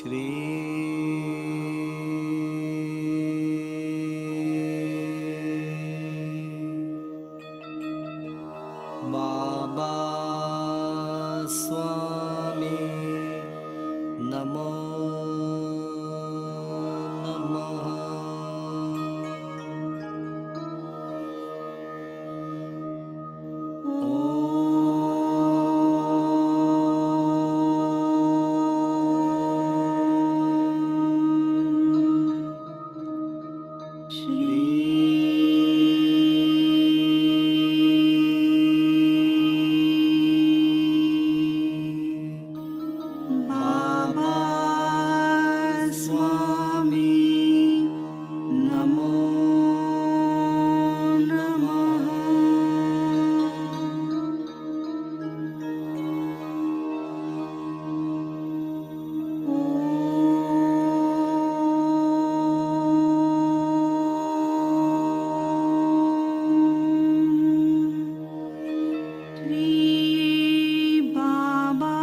श्री बाबा स्वामी नमो नमः। बाबा स्वामी नमो नमः। श्री बाबा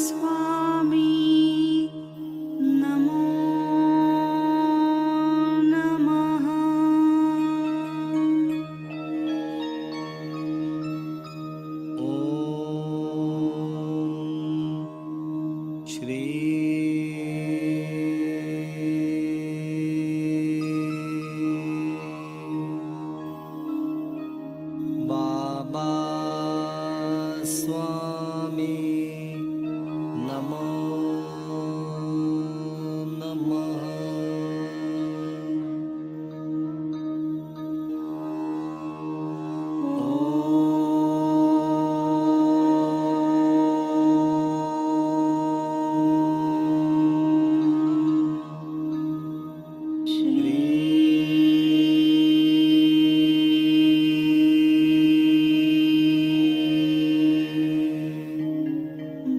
स्वामी नमो नमः। ओम श्री बाबा स्वामी नमो नमः।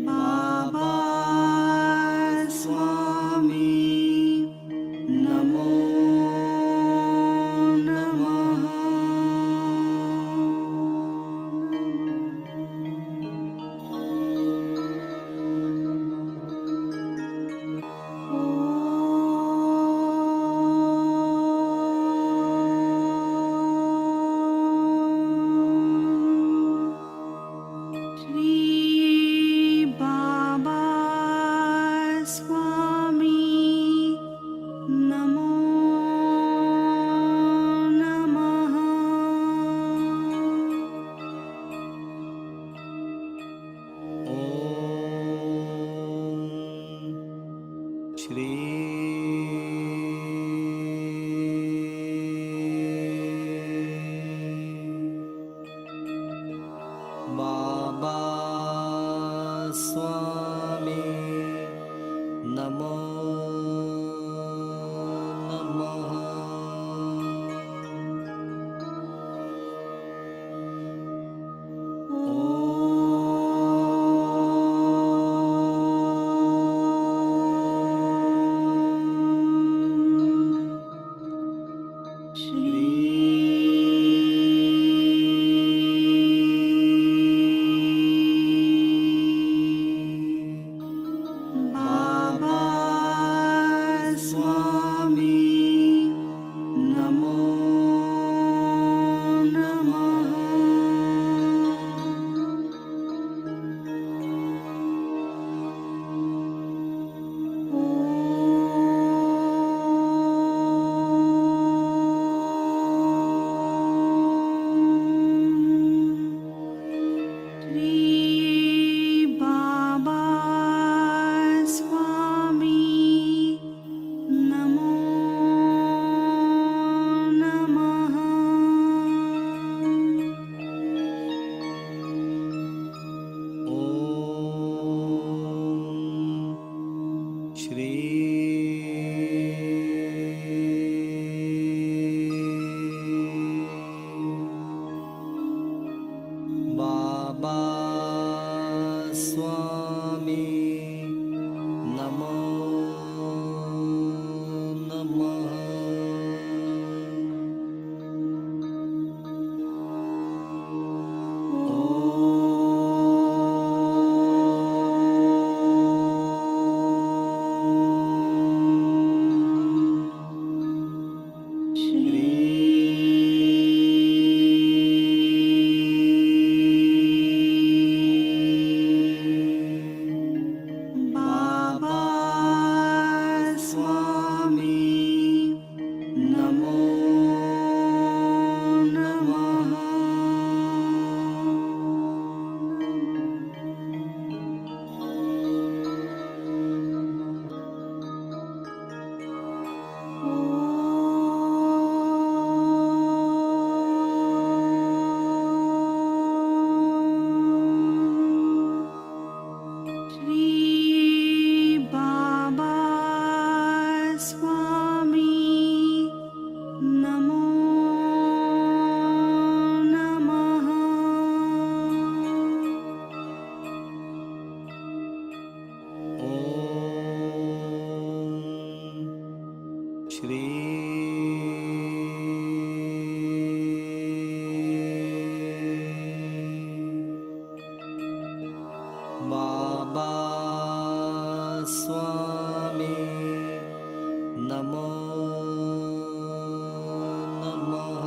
बाबा स्वामी नमो नमः। श्री बाबा स्वामी नमो नमः। ओम श्री बाबा स्वामी नमो नमः। श्री श्री बाबा स्वामी नमो नमः।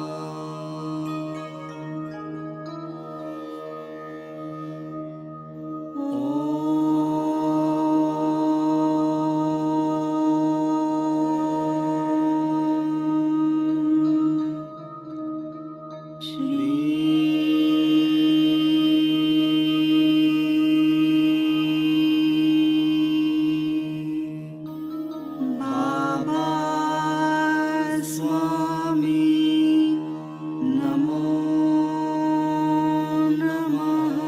बाबा स्वामी नमो नमः।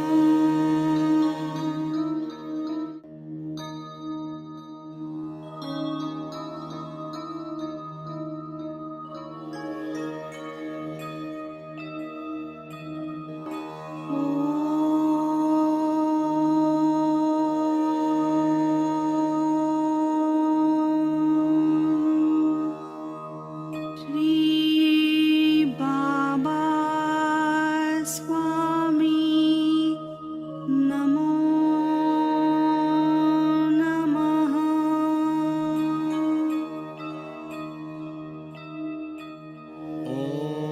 श्री बाबा स्वामी नमो नमः। ओम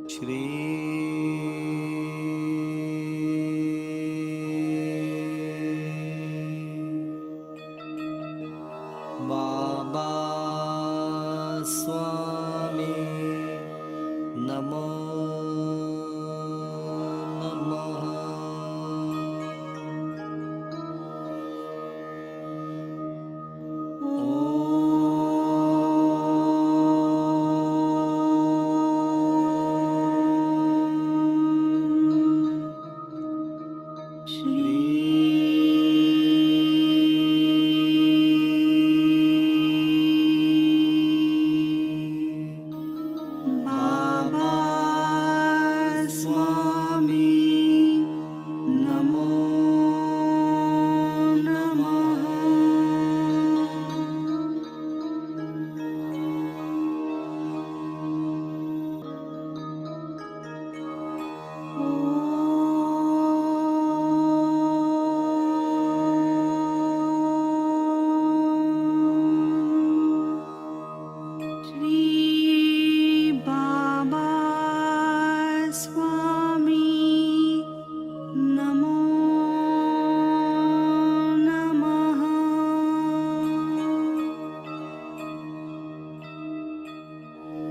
श्री बाबा स्वामी नमो नमः। बाबा स्वामी नमो नमः। श्री बाबा स्वामी नमो नमः।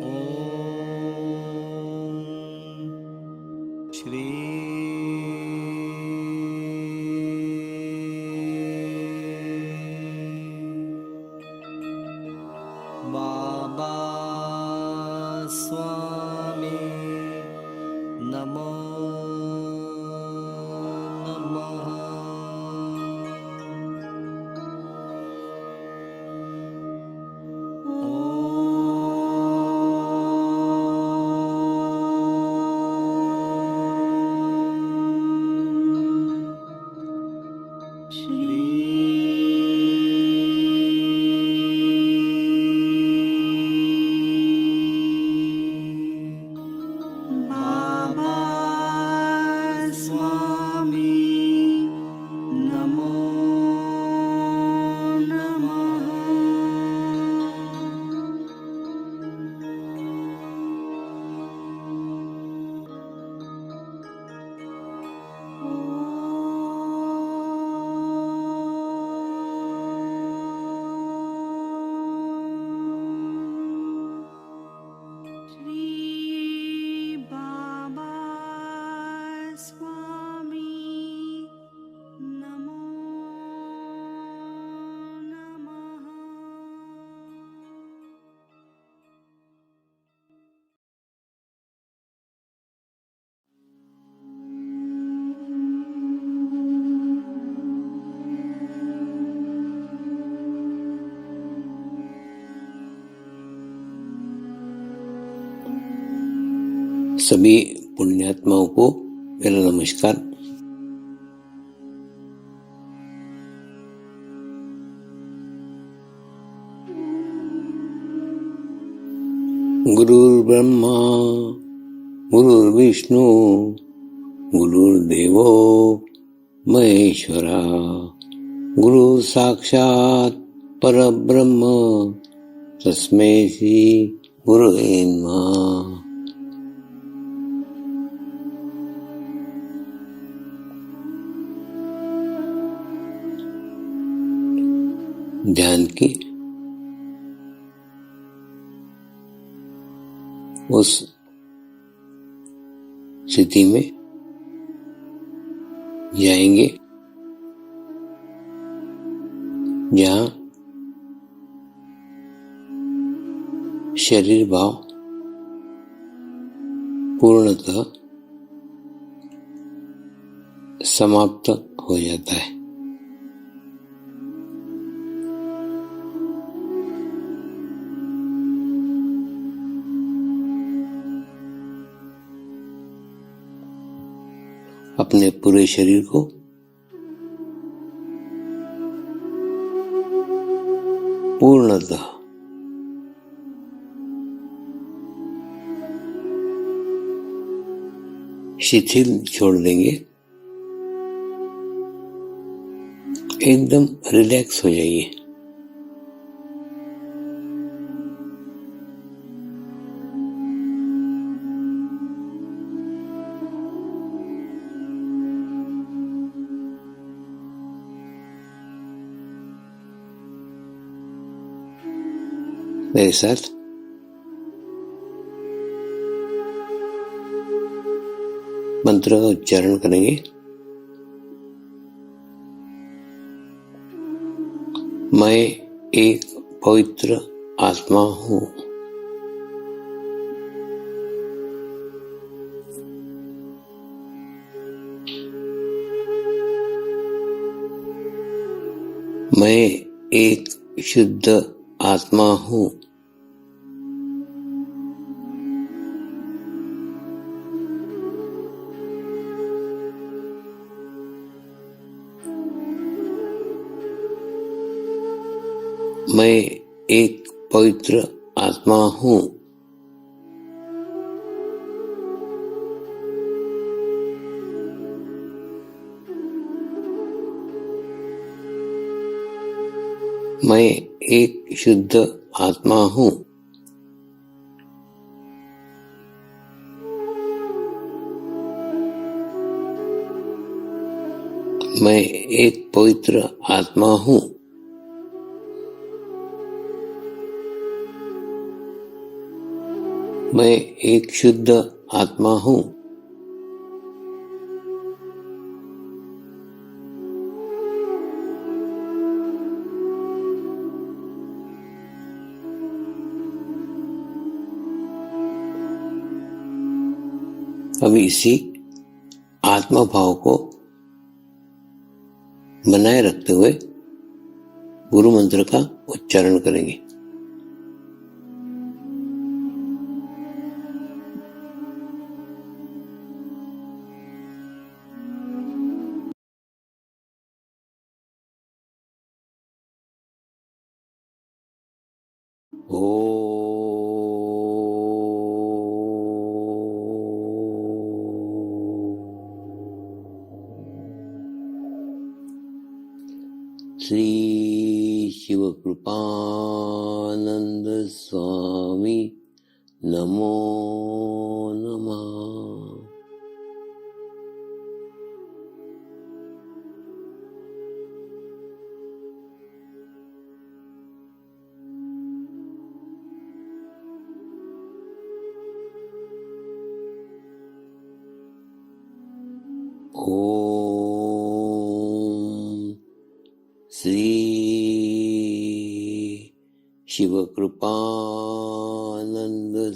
ओम श्री बाबा स्वामी नमो नमः। बाबा स्वामी नमो नमः। श्री बाबा स्वामी नमो नमः। सभी पुण्यात्माओं को मेरा नमस्कार। गुरुर्ब्रह्मा गुरुर्विष्णू गुरुर्देवो महेश्वरा गुरु साक्षात परब्रह्म तस्मै श्री गुरवे नमः। ध्यान की उस स्थिति में जाएंगे जहाँ शरीर भाव पूर्णतः समाप्त हो जाता है। अपने पूरे शरीर को पूर्णतः शिथिल छोड़ देंगे, एकदम रिलैक्स हो जाइए। मेरे साथ मंत्र का उच्चारण करेंगे। मैं एक पवित्र आत्मा हूँ। मैं एक शुद्ध आत्मा हूँ। मैं एक पवित्र आत्मा हूँ। मैं एक शुद्ध आत्मा हूँ। मैं एक पवित्र आत्मा हूँ। मैं एक शुद्ध आत्मा हूँ। अभी इसी आत्मा भाव को बनाए रखते हुए गुरु मंत्र का उच्चारण करेंगे। श्री शिवकृपानंद स्वामी नमो नमः। ओम श्री शिवकृपानंद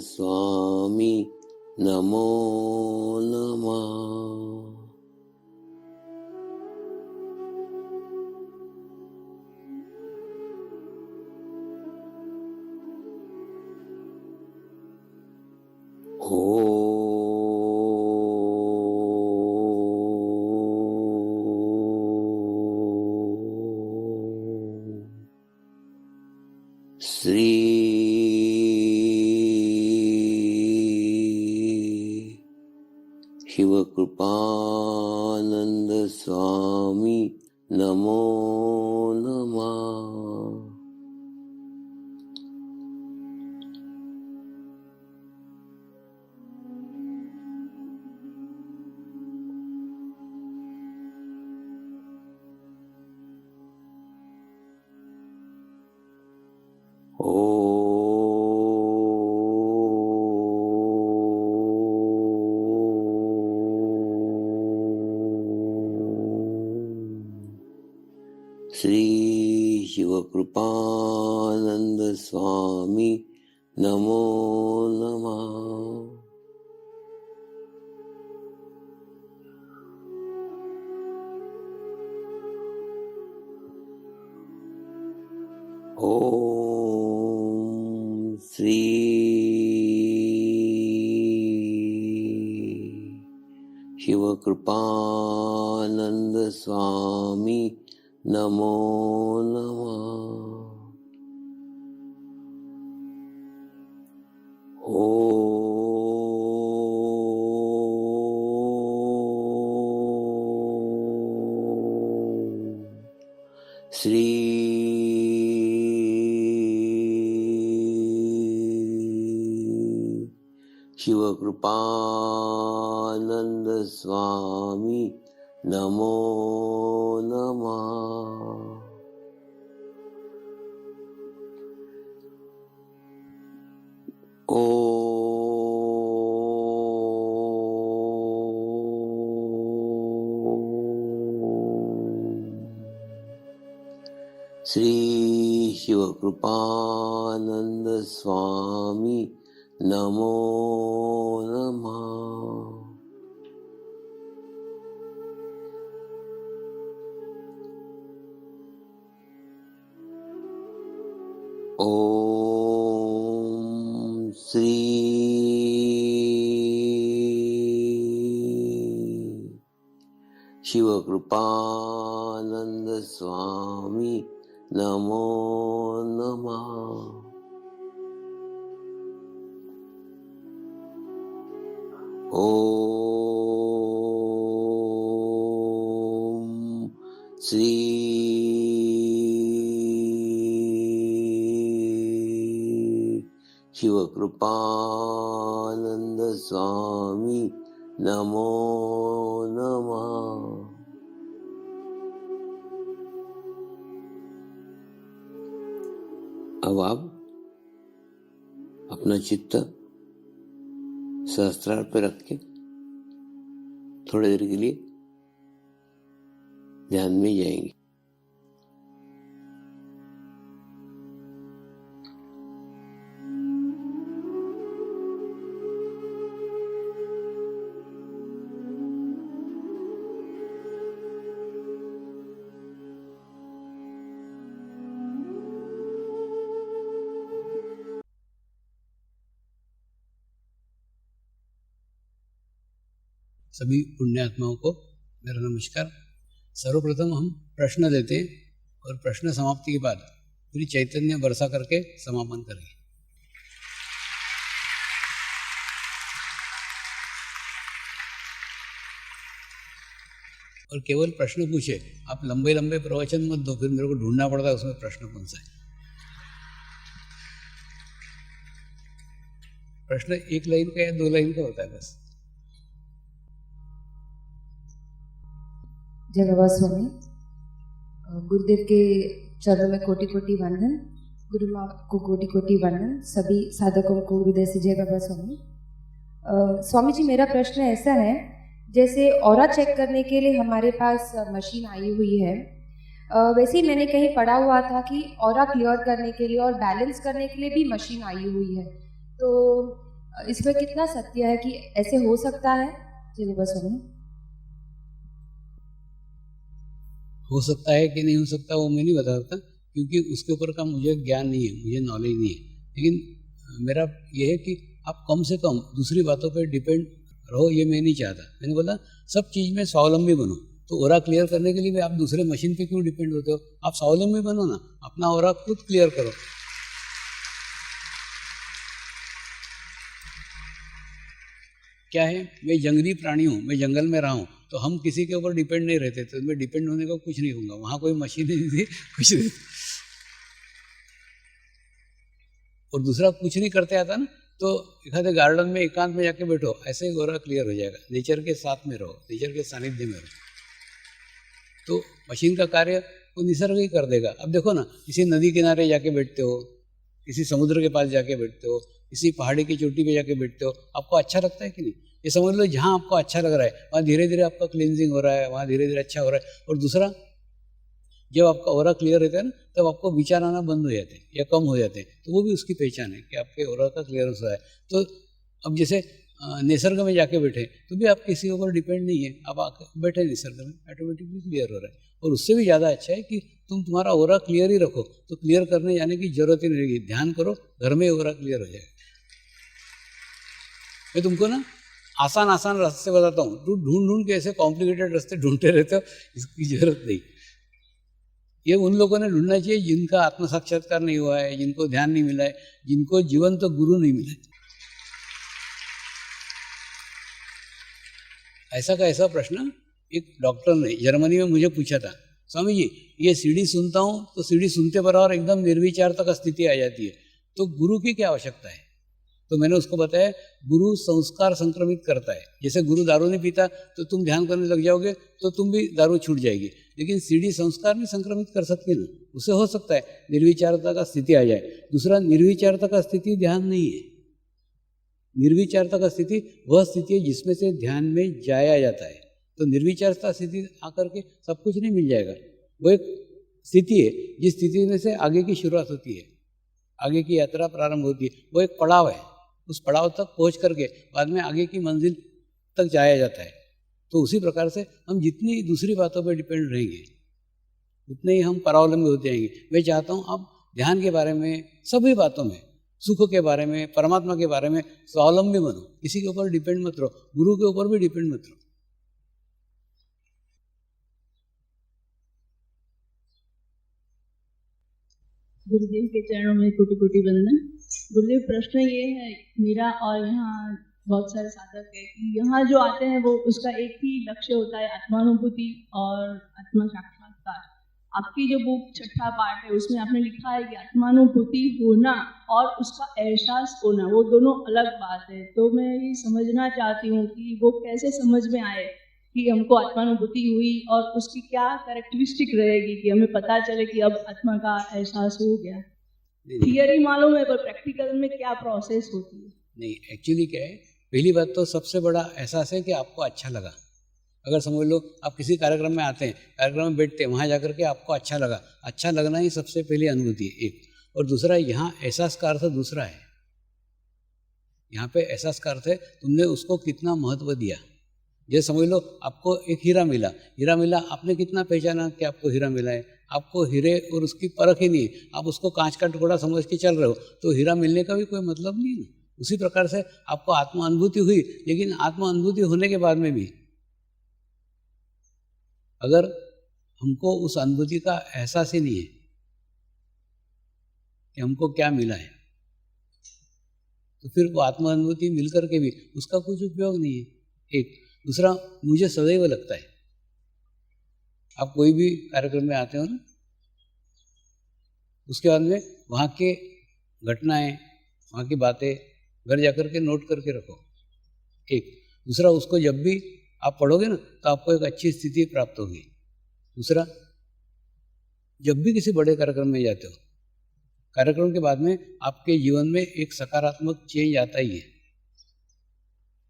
स्वामी नमो नमः। श्री कृपानंद स्वामी नमो नमः। श्री शिवकृपानंद स्वामी नमो नमः। ओम श्री शिवकृपानंद स्वामी नमो नमः। श्री शिवकृपानंद स्वामी नमो नमः। श्री शिवकृपानंद स्वामी नमो नमः। ओम श्री शिवकृपानंद स्वामी नमो नमः। ओम श्री शिवकृपानंद स्वामी नमो नमः। अब आप अपना चित्त सहस्त्रार पे रख के थोड़ी देर के लिए ध्यान में जाएंगे। सभी पुण्यात्माओं को मेरा नमस्कार। सर्वप्रथम हम प्रश्न देते हैं और प्रश्न समाप्ति के बाद पूरी चैतन्य वर्षा करके समापन करेंगे। और केवल प्रश्न पूछे, आप लंबे लंबे प्रवचन मत दो, फिर मेरे को ढूंढना पड़ता है उसमें प्रश्न कौन सा है। प्रश्न एक लाइन का या 2 लाइन का होता है बस। जय बाबा स्वामी। गुरुदेव के चरणों में कोटि कोटि वंदन, गुरु माँ को कोटि कोटि वंदन, सभी साधकों को हृदय से जय बाबा स्वामी। स्वामी जी, मेरा प्रश्न ऐसा है, जैसे ऑरा चेक करने के लिए हमारे पास मशीन आई हुई है, वैसे ही मैंने कहीं पढ़ा हुआ था कि ऑरा क्लियर करने के लिए और बैलेंस करने के लिए भी मशीन आई हुई है, तो इसमें कितना सत्य है कि ऐसे हो सकता है? जय बाबा स्वामी। हो सकता है कि नहीं हो सकता वो मैं नहीं बता सकता, क्योंकि उसके ऊपर का मुझे ज्ञान नहीं है, मुझे नॉलेज नहीं है। लेकिन मेरा ये है कि आप कम से कम दूसरी बातों पर डिपेंड रहो, ये मैं नहीं चाहता। मैंने बोला सब चीज़ में स्वावलंबी बनो, तो ओरा क्लियर करने के लिए भी आप दूसरे मशीन पे क्यों डिपेंड होते हो? आप स्वावलंबी बनो ना, अपना ओरा खुद क्लियर करो। क्या है, मैं जंगली प्राणी हूँ, मैं जंगल में रहा हूँ, तो हम किसी के ऊपर डिपेंड नहीं रहते, तो मैं डिपेंड होने को कुछ नहीं होगा, वहाँ कोई मशीन नहीं थी, कुछ नहीं। और दूसरा कुछ नहीं करते आता ना, तो एक गार्डन में एकांत में जाके बैठो, ऐसे ही गोरा क्लियर हो जाएगा। नेचर के साथ में रहो, नेचर के सानिध्य में रहो, तो मशीन का कार्य वो निसर्ग ही कर देगा। अब देखो ना, किसी नदी किनारे जाके बैठते हो, किसी समुद्र के पास जाके बैठते हो, किसी पहाड़ी की चोटी पे जाके बैठते हो, आपको अच्छा लगता है कि नहीं? ये समझ लो, जहाँ आपको अच्छा लग रहा है वहाँ धीरे धीरे आपका क्लींजिंग हो रहा है, वहाँ धीरे धीरे अच्छा हो रहा है। और दूसरा, जब आपका ऑरा क्लियर रहता है ना, तब आपको विचार आना बंद हो जाते हैं या कम हो जाते हैं, तो वो भी उसकी पहचान है कि आपके ऑरा का क्लियरेंस हुआ है। तो अब जैसे निसर्ग में जाके बैठे तो भी आप किसी के ऊपर डिपेंड नहीं है, आप आके बैठे निसर्ग में, ऑटोमेटिकली क्लियर हो रहा है। और उससे भी ज़्यादा अच्छा है कि तुम्हारा ऑरा क्लियर ही रखो, तो क्लियर करने जाने की जरूरत ही नहीं रहेगी, ध्यान करो, घर में ऑरा क्लियर हो जाएगा। मैं तुमको ना आसान आसान रास्ते बताता हूँ, तुम ढूंढ के ऐसे कॉम्प्लिकेटेड रास्ते ढूंढते रहते हो, इसकी जरूरत नहीं। ये उन लोगों ने ढूंढना चाहिए जिनका आत्म साक्षात्कार नहीं हुआ है, जिनको ध्यान नहीं मिला है, जिनको जीवंत गुरु नहीं मिला है। ऐसा का ऐसा प्रश्न एक डॉक्टर ने जर्मनी में मुझे पूछा था, स्वामी जी ये सीढ़ी सुनता हूँ तो सीढ़ी सुनते बराबर एकदम निर्विचारता का स्थिति आ जाती है, तो गुरु की क्या आवश्यकता है? तो मैंने उसको बताया, गुरु संस्कार संक्रमित करता है। जैसे गुरु दारू नहीं पीता तो तुम ध्यान करने लग जाओगे तो तुम भी दारू छूट जाएगी, लेकिन सीढ़ी संस्कार नहीं संक्रमित कर सकती ना, उसे हो सकता है निर्विचारता का स्थिति आ जाए। दूसरा, निर्विचारता का स्थिति ध्यान नहीं है। निर्विचारता का स्थिति वह स्थिति है जिसमें से ध्यान में जाया जाता है। तो निर्विचारता स्थिति आकर के सब कुछ नहीं मिल जाएगा। वो एक स्थिति है जिस स्थिति में से आगे की शुरुआत होती है, आगे की यात्रा प्रारंभ होती है। वो एक पड़ाव है, उस पड़ाव तक पहुंच करके बाद में आगे की मंजिल तक जाया जाता है। तो उसी प्रकार से हम जितनी दूसरी बातों पर डिपेंड रहेंगे उतने ही हम परावलंबी होते जाएंगे। मैं चाहता हूँ आप ध्यान के बारे में, सभी बातों में, सुख के बारे में, परमात्मा के बारे में स्वावलंबी बनो, किसी के ऊपर डिपेंड मत रहो, गुरु के ऊपर भी डिपेंड मत रहो। गुरुदेव के चरणों में कोटि कोटि वंदन। गुरुदेव, प्रश्न ये है मेरा, और यहाँ बहुत सारे साधक है कि यहाँ जो आते हैं वो उसका एक ही लक्ष्य होता है, आत्मानुभूति और आत्मा साक्षात्कार। आपकी जो बुक छठा पार्ट है उसमें आपने लिखा है कि आत्मानुभूति होना और उसका एहसास होना वो दोनों अलग बात है। तो मैं ये समझना चाहती हूँ कि वो कैसे समझ में आए कि हमको आत्मानुभूति हुई और उसकी क्या कैरेक्टरिस्टिक रहेगी कि हमें पता चले कि अब आत्मा का एहसास हो गया। थियरी मालूम है, पर प्रैक्टिकल में क्या प्रोसेस होती है? नहीं, एक्चुअली क्या है, पहली बात तो सबसे बड़ा एहसास है कि आपको अच्छा लगा। अगर समझ लो आप किसी कार्यक्रम में आते हैं, कार्यक्रम में बैठते हैं, वहाँ जाकर के आपको अच्छा लगा, अच्छा लगना ही सबसे पहली अनुभूति है एक। और दूसरा, यहाँ एहसास का अर्थ दूसरा है। यहाँ पे एहसास का अर्थ है तुमने उसको कितना महत्व दिया। जैसे समझ लो आपको एक हीरा मिला, हीरा मिला, आपने कितना पहचाना कि आपको हीरा मिला है? आपको हीरे और उसकी परख ही नहीं है, आप उसको कांच का टुकड़ा समझ के चल रहे हो, तो हीरा मिलने का भी कोई मतलब नहीं है। उसी प्रकार से आपको आत्म अनुभूति हुई, लेकिन आत्म अनुभूति होने के बाद में भी अगर हमको उस अनुभूति का एहसास ही नहीं है कि हमको क्या मिला है, तो फिर वो आत्म अनुभूति मिलकर के भी उसका कुछ उपयोग नहीं है एक। दूसरा, मुझे सदैव लगता है, आप कोई भी कार्यक्रम में आते हो ना, उसके बाद में वहाँ के घटनाएं, वहाँ की बातें घर जाकर के नोट करके रखो एक। दूसरा, उसको जब भी आप पढ़ोगे ना तो आपको एक अच्छी स्थिति प्राप्त होगी। दूसरा, जब भी किसी बड़े कार्यक्रम में जाते हो, कार्यक्रम के बाद में आपके जीवन में एक सकारात्मक चेंज आता ही है,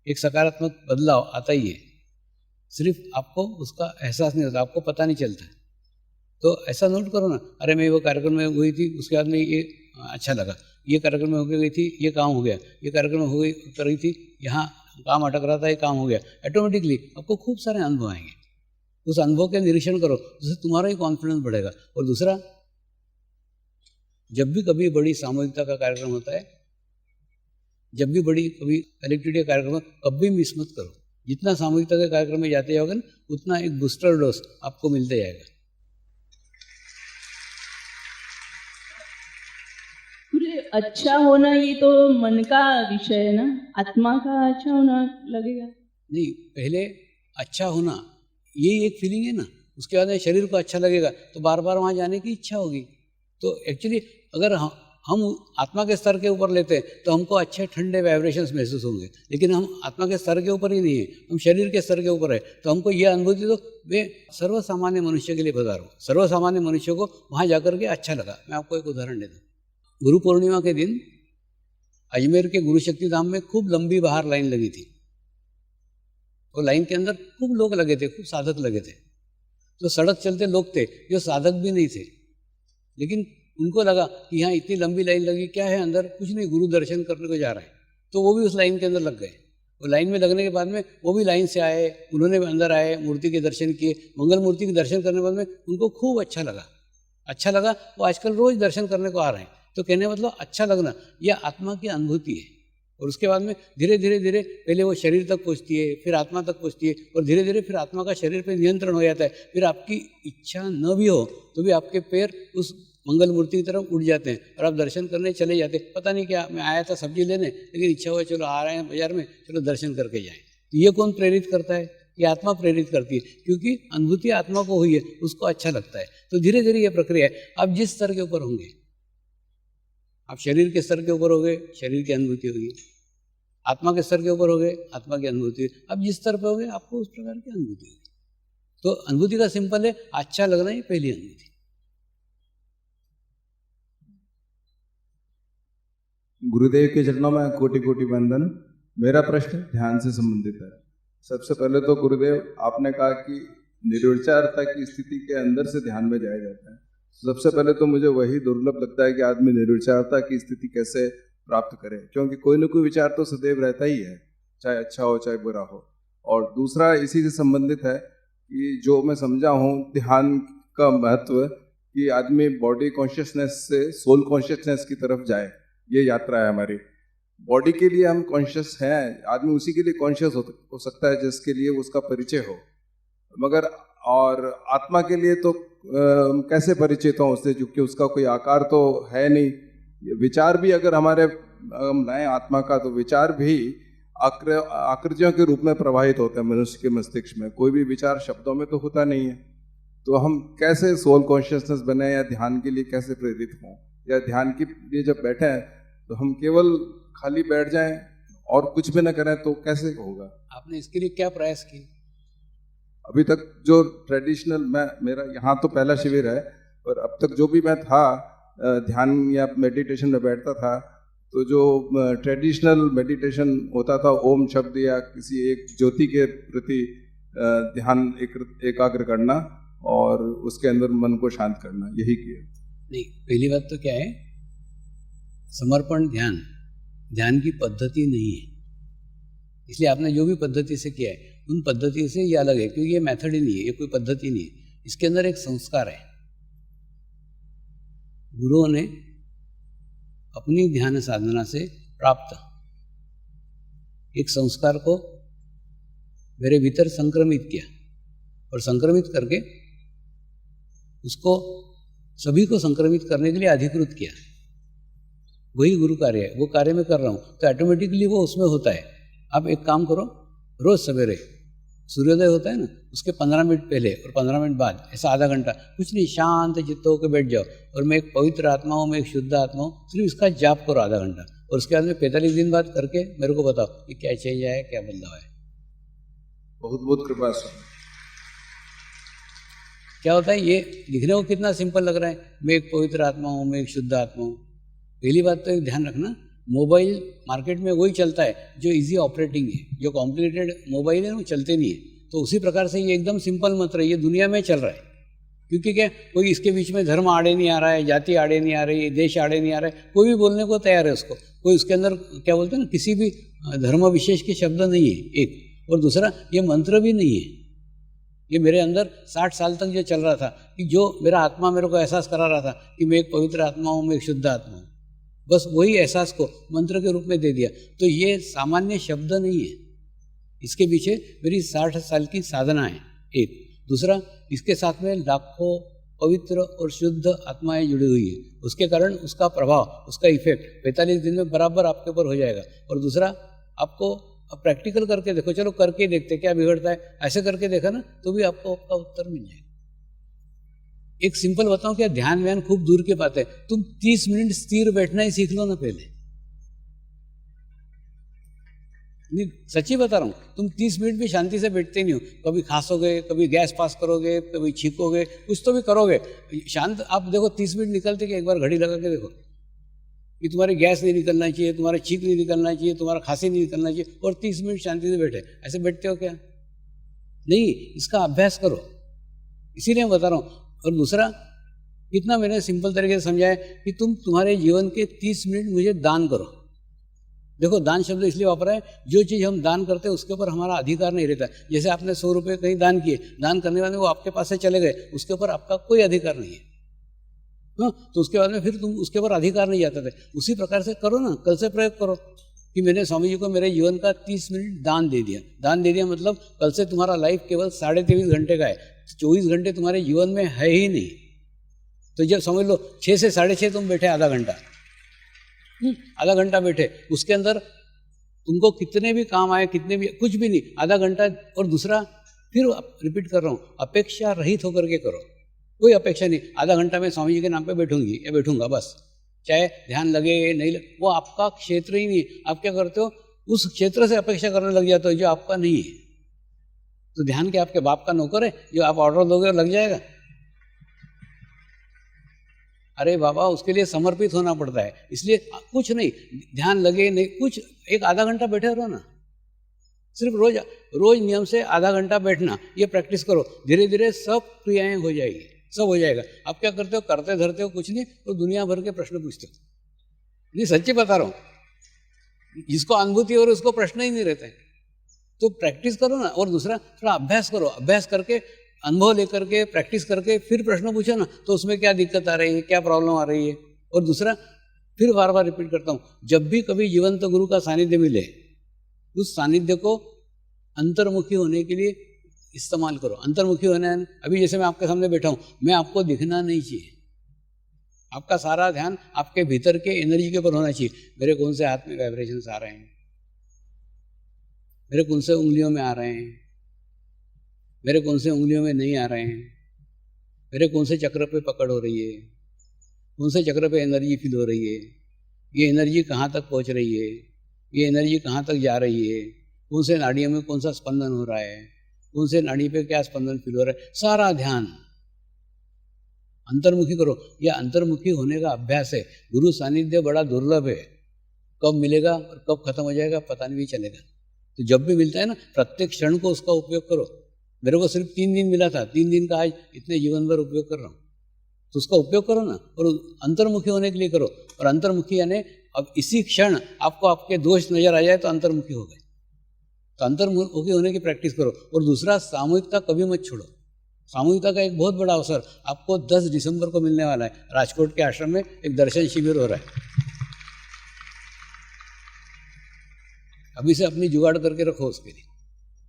एक सकारात्मक बदलाव आता ही है। सिर्फ आपको उसका एहसास नहीं होता, आपको पता नहीं चलता। तो ऐसा नोट करो ना, अरे मैं वो कार्यक्रम में हुई थी, उसके बाद में ये अच्छा लगा, ये कार्यक्रम में हो गई थी, ये काम हो गया, ये कार्यक्रम में हो गई कर रही थी, यहाँ काम अटक रहा था, ये काम हो गया। ऑटोमेटिकली आपको खूब सारे अनुभव आएंगे। उस अनुभव के निरीक्षण करो, उससे तुम्हारा ही कॉन्फिडेंस बढ़ेगा। और दूसरा, जब भी कभी बड़ी सामूहिकता का कार्यक्रम होता है, जब भी बड़ी कभी कलेक्टिविटी का कार्यक्रम, कभी मिस मत करो। जितना सामूहिकता के कार्यक्रम में जाते जाओगे ना, उतना एक बूस्टर डोज आपको मिलते जाएगा। अच्छा होना ये तो मन का विषय है ना, आत्मा का अच्छा होना लगेगा। नहीं, पहले अच्छा होना यही एक फीलिंग है ना, उसके बाद में शरीर को अच्छा लगेगा तो बार बार वहाँ जाने की इच्छा होगी। तो एक्चुअली अगर हम आत्मा के स्तर के ऊपर लेते हैं तो हमको अच्छे ठंडे वाइब्रेशंस महसूस होंगे, लेकिन हम आत्मा के स्तर के ऊपर ही नहीं है, हम शरीर के स्तर के ऊपर है। तो हमको ये अनुभूति तो मैं सर्वसामान्य मनुष्य के लिए बता रहा हूँ, सर्वसामान्य मनुष्य को वहाँ जाकर के अच्छा लगा। मैं आपको एक उदाहरण देता हूँ। गुरु पूर्णिमा के दिन अजमेर के गुरु शक्ति धाम में खूब लंबी बाहर लाइन लगी थी। तो लाइन के अंदर खूब लोग लगे थे, खूब साधक लगे थे। तो सड़क चलते लोग थे जो साधक भी नहीं थे, लेकिन उनको लगा कि यहाँ इतनी लंबी लाइन लगी, क्या है अंदर? कुछ नहीं, गुरु दर्शन करने को जा रहे हैं। तो वो भी उस लाइन के अंदर लग गए। वो लाइन में लगने के बाद में वो भी लाइन से आए, उन्होंने भी अंदर आए, मूर्ति के दर्शन किए। मंगल मूर्ति के दर्शन करने के बाद में उनको खूब अच्छा लगा। वो आजकल रोज दर्शन करने को आ रहे हैं। तो कहने का मतलब अच्छा लगना यह आत्मा की अनुभूति है। और उसके बाद में धीरे धीरे पहले वो शरीर तक पहुँचती है, फिर आत्मा तक पहुँचती है, और धीरे धीरे फिर आत्मा का शरीर पे नियंत्रण हो जाता है। फिर आपकी इच्छा न भी हो तो भी आपके पैर उस मंगल मूर्ति की तरफ उठ जाते हैं और आप दर्शन करने चले जाते हैं। पता नहीं क्या, मैं आया था सब्जी लेने, लेकिन इच्छा हुआ चलो आ रहे हैं बाजार में, चलो दर्शन करके जाएं। तो ये कौन प्रेरित करता है? ये आत्मा प्रेरित करती है, क्योंकि अनुभूति आत्मा को हुई है, उसको अच्छा लगता है। तो धीरे धीरे ये प्रक्रिया है। आप जिस स्तर के ऊपर होंगे, आप शरीर के स्तर के ऊपर हो गए, शरीर की अनुभूति होगी। आत्मा के स्तर के ऊपर हो गए, आत्मा की अनुभूति। अब जिस स्तर पर हो गए आपको उस प्रकार की अनुभूति होगी। तो अनुभूति का सिंपल है, अच्छा लगना ही पहली अनुभूति। गुरुदेव के चरणों में कोटि कोटि वंदन। मेरा प्रश्न ध्यान से संबंधित है। सबसे पहले तो गुरुदेव, आपने कहा कि निर्विचारता की स्थिति के अंदर से ध्यान में जाया जाता है। सबसे पहले तो मुझे वही दुर्लभ लगता है कि आदमी निर्विचारता की स्थिति कैसे प्राप्त करे, क्योंकि कोई न कोई विचार तो सदैव रहता ही है, चाहे अच्छा हो चाहे बुरा हो। और दूसरा इसी से संबंधित है कि जो मैं समझा हूँ ध्यान का महत्व, कि आदमी बॉडी कॉन्शियसनेस से सोल कॉन्शियसनेस की तरफ जाए, ये यात्रा है हमारी। बॉडी के लिए हम कॉन्शियस हैं, आदमी उसी के लिए कॉन्शियस हो सकता है जिसके लिए उसका परिचय हो, मगर और आत्मा के लिए तो कैसे परिचित हो उससे, क्योंकि उसका कोई आकार तो है नहीं। विचार भी अगर हमारे लाए आत्मा का, तो विचार भी आकृतियों के रूप में प्रवाहित होते हैं मनुष्य के मस्तिष्क में। कोई भी विचार शब्दों में तो होता नहीं है। तो हम कैसे सोल कॉन्शियसनेस बने, या ध्यान के लिए कैसे प्रेरित हों, या ध्यान के लिए जब बैठे हैं तो हम केवल खाली बैठ जाएं और कुछ भी न करें तो कैसे होगा? आपने इसके लिए क्या प्रयास किए? अभी तक जो ट्रेडिशनल, मेरा यहाँ तो पहला शिविर है, पर अब तक जो भी मैं था ध्यान या मेडिटेशन में बैठता था, तो जो ट्रेडिशनल मेडिटेशन होता था, ओम शब्द या किसी एक ज्योति के प्रति ध्यान एकाग्र करना और उसके अंदर मन को शांत करना, यही किया। नहीं, पहली बात तो क्या है, समर्पण ध्यान की पद्धति नहीं है। इसलिए आपने जो भी पद्धति से किया है उन पद्धति से ये अलग है, क्योंकि ये मेथड ही नहीं है, ये कोई पद्धति नहीं है। इसके अंदर एक संस्कार है। गुरुओं ने अपनी ध्यान साधना से प्राप्त एक संस्कार को मेरे भीतर संक्रमित किया, और संक्रमित करके उसको सभी को संक्रमित करने के लिए अधिकृत किया। वही गुरु कार्य है, वो कार्य मैं कर रहा हूँ, तो ऑटोमेटिकली वो उसमें होता है। आप एक काम करो, रोज सवेरे सूर्योदय होता है ना, उसके 15 मिनट पहले और 15 मिनट बाद, ऐसा आधा घंटा कुछ नहीं, शांत चित्त होकर बैठ जाओ, और मैं एक पवित्र आत्मा हूँ, मैं एक शुद्ध आत्मा हूँ, सिर्फ इसका जाप करो आधा घंटा। और उसके बाद में 45 दिन बाद करके मेरे को बताओ कि क्या चेंज आया, क्या बदलाव है। बहुत बहुत कृपा स्वामी। क्या होता है, ये लिखने को कितना सिंपल लग रहा है, मैं एक पवित्र आत्मा हूँ, मैं एक शुद्ध आत्मा हूँ। पहली बात तो ध्यान रखना, मोबाइल मार्केट में वही चलता है जो इजी ऑपरेटिंग है। जो कॉम्प्लिकेटेड मोबाइल है वो चलते नहीं है। तो उसी प्रकार से ये एकदम सिंपल मंत्र है, ये दुनिया में चल रहा है। क्योंकि क्या, कोई इसके बीच में धर्म आड़े नहीं आ रहा है, जाति आड़े नहीं आ रही है, देश आड़े नहीं आ रहा है, कोई भी बोलने को तैयार है उसको। कोई उसके अंदर क्या बोलते हैं ना, किसी भी धर्म विशेष के शब्द नहीं है एक, और दूसरा ये मंत्र भी नहीं है। ये मेरे अंदर 60 साल तक जो चल रहा था, कि जो मेरा आत्मा मेरे को एहसास करा रहा था कि मैं एक पवित्र आत्मा हूँ, मैं एक शुद्ध आत्मा हूँ, बस वही एहसास को मंत्र के रूप में दे दिया। तो ये सामान्य शब्द नहीं है, इसके पीछे मेरी 60 साल की साधना है एक। दूसरा, इसके साथ में लाखों पवित्र और शुद्ध आत्माएं जुड़ी हुई है, उसके कारण उसका प्रभाव, उसका इफेक्ट 45 दिन में बराबर आपके ऊपर हो जाएगा। और दूसरा, आपको प्रैक्टिकल करके देखो, चलो करके देखते क्या बिगड़ता है, ऐसे करके देखा ना तो भी आपको आपका उत्तर मिल जाएगा। एक सिंपल बताऊं क्या, ध्यान व्यान खूब दूर की बात है, तुम 30 मिनट स्थिर बैठना ही सीख लो ना पहले। नहीं, सच्ची बता रहा हूं, तुम 30 मिनट भी शांति से बैठते नहीं हो, कभी खांसोगे, कभी गैस पास करोगे, कभी छींकोगे, कुछ तो भी करोगे। शांत आप देखो 30 मिनट निकलते कि एक बार घड़ी लगा के देखो कि तुम्हारी गैस नहीं निकलना चाहिए, तुम्हारा छींक नहीं निकलना चाहिए, तुम्हारा खांसी नहीं निकलना चाहिए, और 30 मिनट शांति से बैठे। ऐसे बैठते हो क्या? नहीं, इसका अभ्यास करो, इसीलिए मैं बता रहा हूँ। और दूसरा, कितना मैंने सिंपल तरीके से समझाया कि तुम तुम्हारे जीवन के 30 मिनट मुझे दान करो। देखो, दान शब्द इसलिए वापरा है, जो चीज़ हम दान करते हैं उसके ऊपर हमारा अधिकार नहीं रहता। जैसे आपने 100 रुपये कहीं दान किए, दान करने वाले वो आपके पास से चले गए, उसके ऊपर आपका कोई अधिकार नहीं है। हाँ, तो उसके बाद में फिर तुम उसके ऊपर अधिकार नहीं जाते थे। उसी प्रकार से करो ना, कल से प्रयोग करो कि मैंने स्वामी जी को मेरे जीवन का 30 मिनट दान दे दिया। दान दे दिया मतलब कल से तुम्हारा लाइफ केवल 23.5 घंटे का है, 24 घंटे तुम्हारे जीवन में है ही नहीं। तो जब समझ लो 6 से 6:30 तुम बैठे आधा घंटा, आधा घंटा बैठे, उसके अंदर तुमको कितने भी काम आए, कितने भी, कुछ भी नहीं, आधा घंटा। और दूसरा, फिर रिपीट कर रहा हूँ, अपेक्षा रहित होकर के करो, कोई अपेक्षा नहीं। आधा घंटा मैं स्वामी जी के नाम पे बैठूंगी या बैठूंगा बस, चाहे ध्यान लगे नहीं लगे, वो आपका क्षेत्र ही नहीं। आप क्या करते हो, उस क्षेत्र से अपेक्षा करने लग जाते हो जो आपका नहीं है। तो ध्यान के आपके बाप का नौकर है, जो आप ऑर्डर दोगे और लग जाएगा? अरे बाबा, उसके लिए समर्पित होना पड़ता है। इसलिए कुछ नहीं, ध्यान लगे नहीं कुछ, एक आधा घंटा बैठे रहो ना, सिर्फ रोज नियम से आधा घंटा बैठना, ये प्रैक्टिस करो। धीरे धीरे सब क्रियाएं हो जाएगी, सब हो जाएगा। आप क्या करते हो, करते धरते हो कुछ नहीं, तो दुनिया भर के प्रश्न पूछते हो। नहीं, सच्ची बता रहा हूँ, जिसको अनुभूति और उसको प्रश्न ही नहीं रहते हैं। तो प्रैक्टिस करो ना। और दूसरा, थोड़ा अभ्यास करो, अभ्यास करके, अनुभव लेकर के, प्रैक्टिस करके फिर प्रश्न पूछो ना, तो उसमें क्या दिक्कत आ रही है, क्या प्रॉब्लम आ रही है। और दूसरा, फिर बार बार रिपीट करता हूँ, जब भी कभी जीवंत गुरु का सानिध्य मिले, उस सानिध्य को अंतर्मुखी होने के लिए इस्तेमाल करो। अंतर्मुखी होना है, अभी जैसे मैं आपके सामने बैठा हूँ, मैं आपको दिखना नहीं चाहिए, आपका सारा ध्यान आपके भीतर के एनर्जी के ऊपर होना चाहिए। मेरे कौन से हाथ में वाइब्रेशंस आ रहे हैं, मेरे कौन से उंगलियों में आ रहे हैं, मेरे कौन से उंगलियों में नहीं आ रहे हैं, मेरे कौन से चक्र पे पकड़ हो रही है, कौन से चक्र पे एनर्जी फील हो रही है, ये एनर्जी कहाँ तक पहुँच रही है, ये एनर्जी कहाँ तक जा रही है, कौन से नाड़ियों में कौन सा स्पंदन हो रहा है, कौन से नाड़ी पे क्या स्पंदन फील हो रहा है। सारा ध्यान अंतर्मुखी करो। यह अंतर्मुखी होने का अभ्यास है। गुरु सानिध्य बड़ा दुर्लभ है, कब मिलेगा और कब खत्म हो जाएगा पता नहीं चलेगा। तो जब भी मिलता है ना, प्रत्येक क्षण को उसका उपयोग करो। मेरे को सिर्फ 3 दिन मिला था, 3 दिन का आज इतने जीवन भर उपयोग कर रहा हूँ, तो उसका उपयोग करो ना। और अंतर्मुखी होने के लिए करो। और अंतर्मुखी यानी अब इसी क्षण आपको आपके दोष नजर आ जाए तो अंतर्मुखी हो गए। तो अंतर्मुखी होने की प्रैक्टिस करो। और दूसरा, सामूहिकता कभी मत छोड़ो। सामूहिकता का एक बहुत बड़ा अवसर आपको 10 दिसंबर को मिलने वाला है। राजकोट के आश्रम में एक दर्शन शिविर हो रहा है, अभी से अपनी जुगाड़ करके रखो उसके लिए।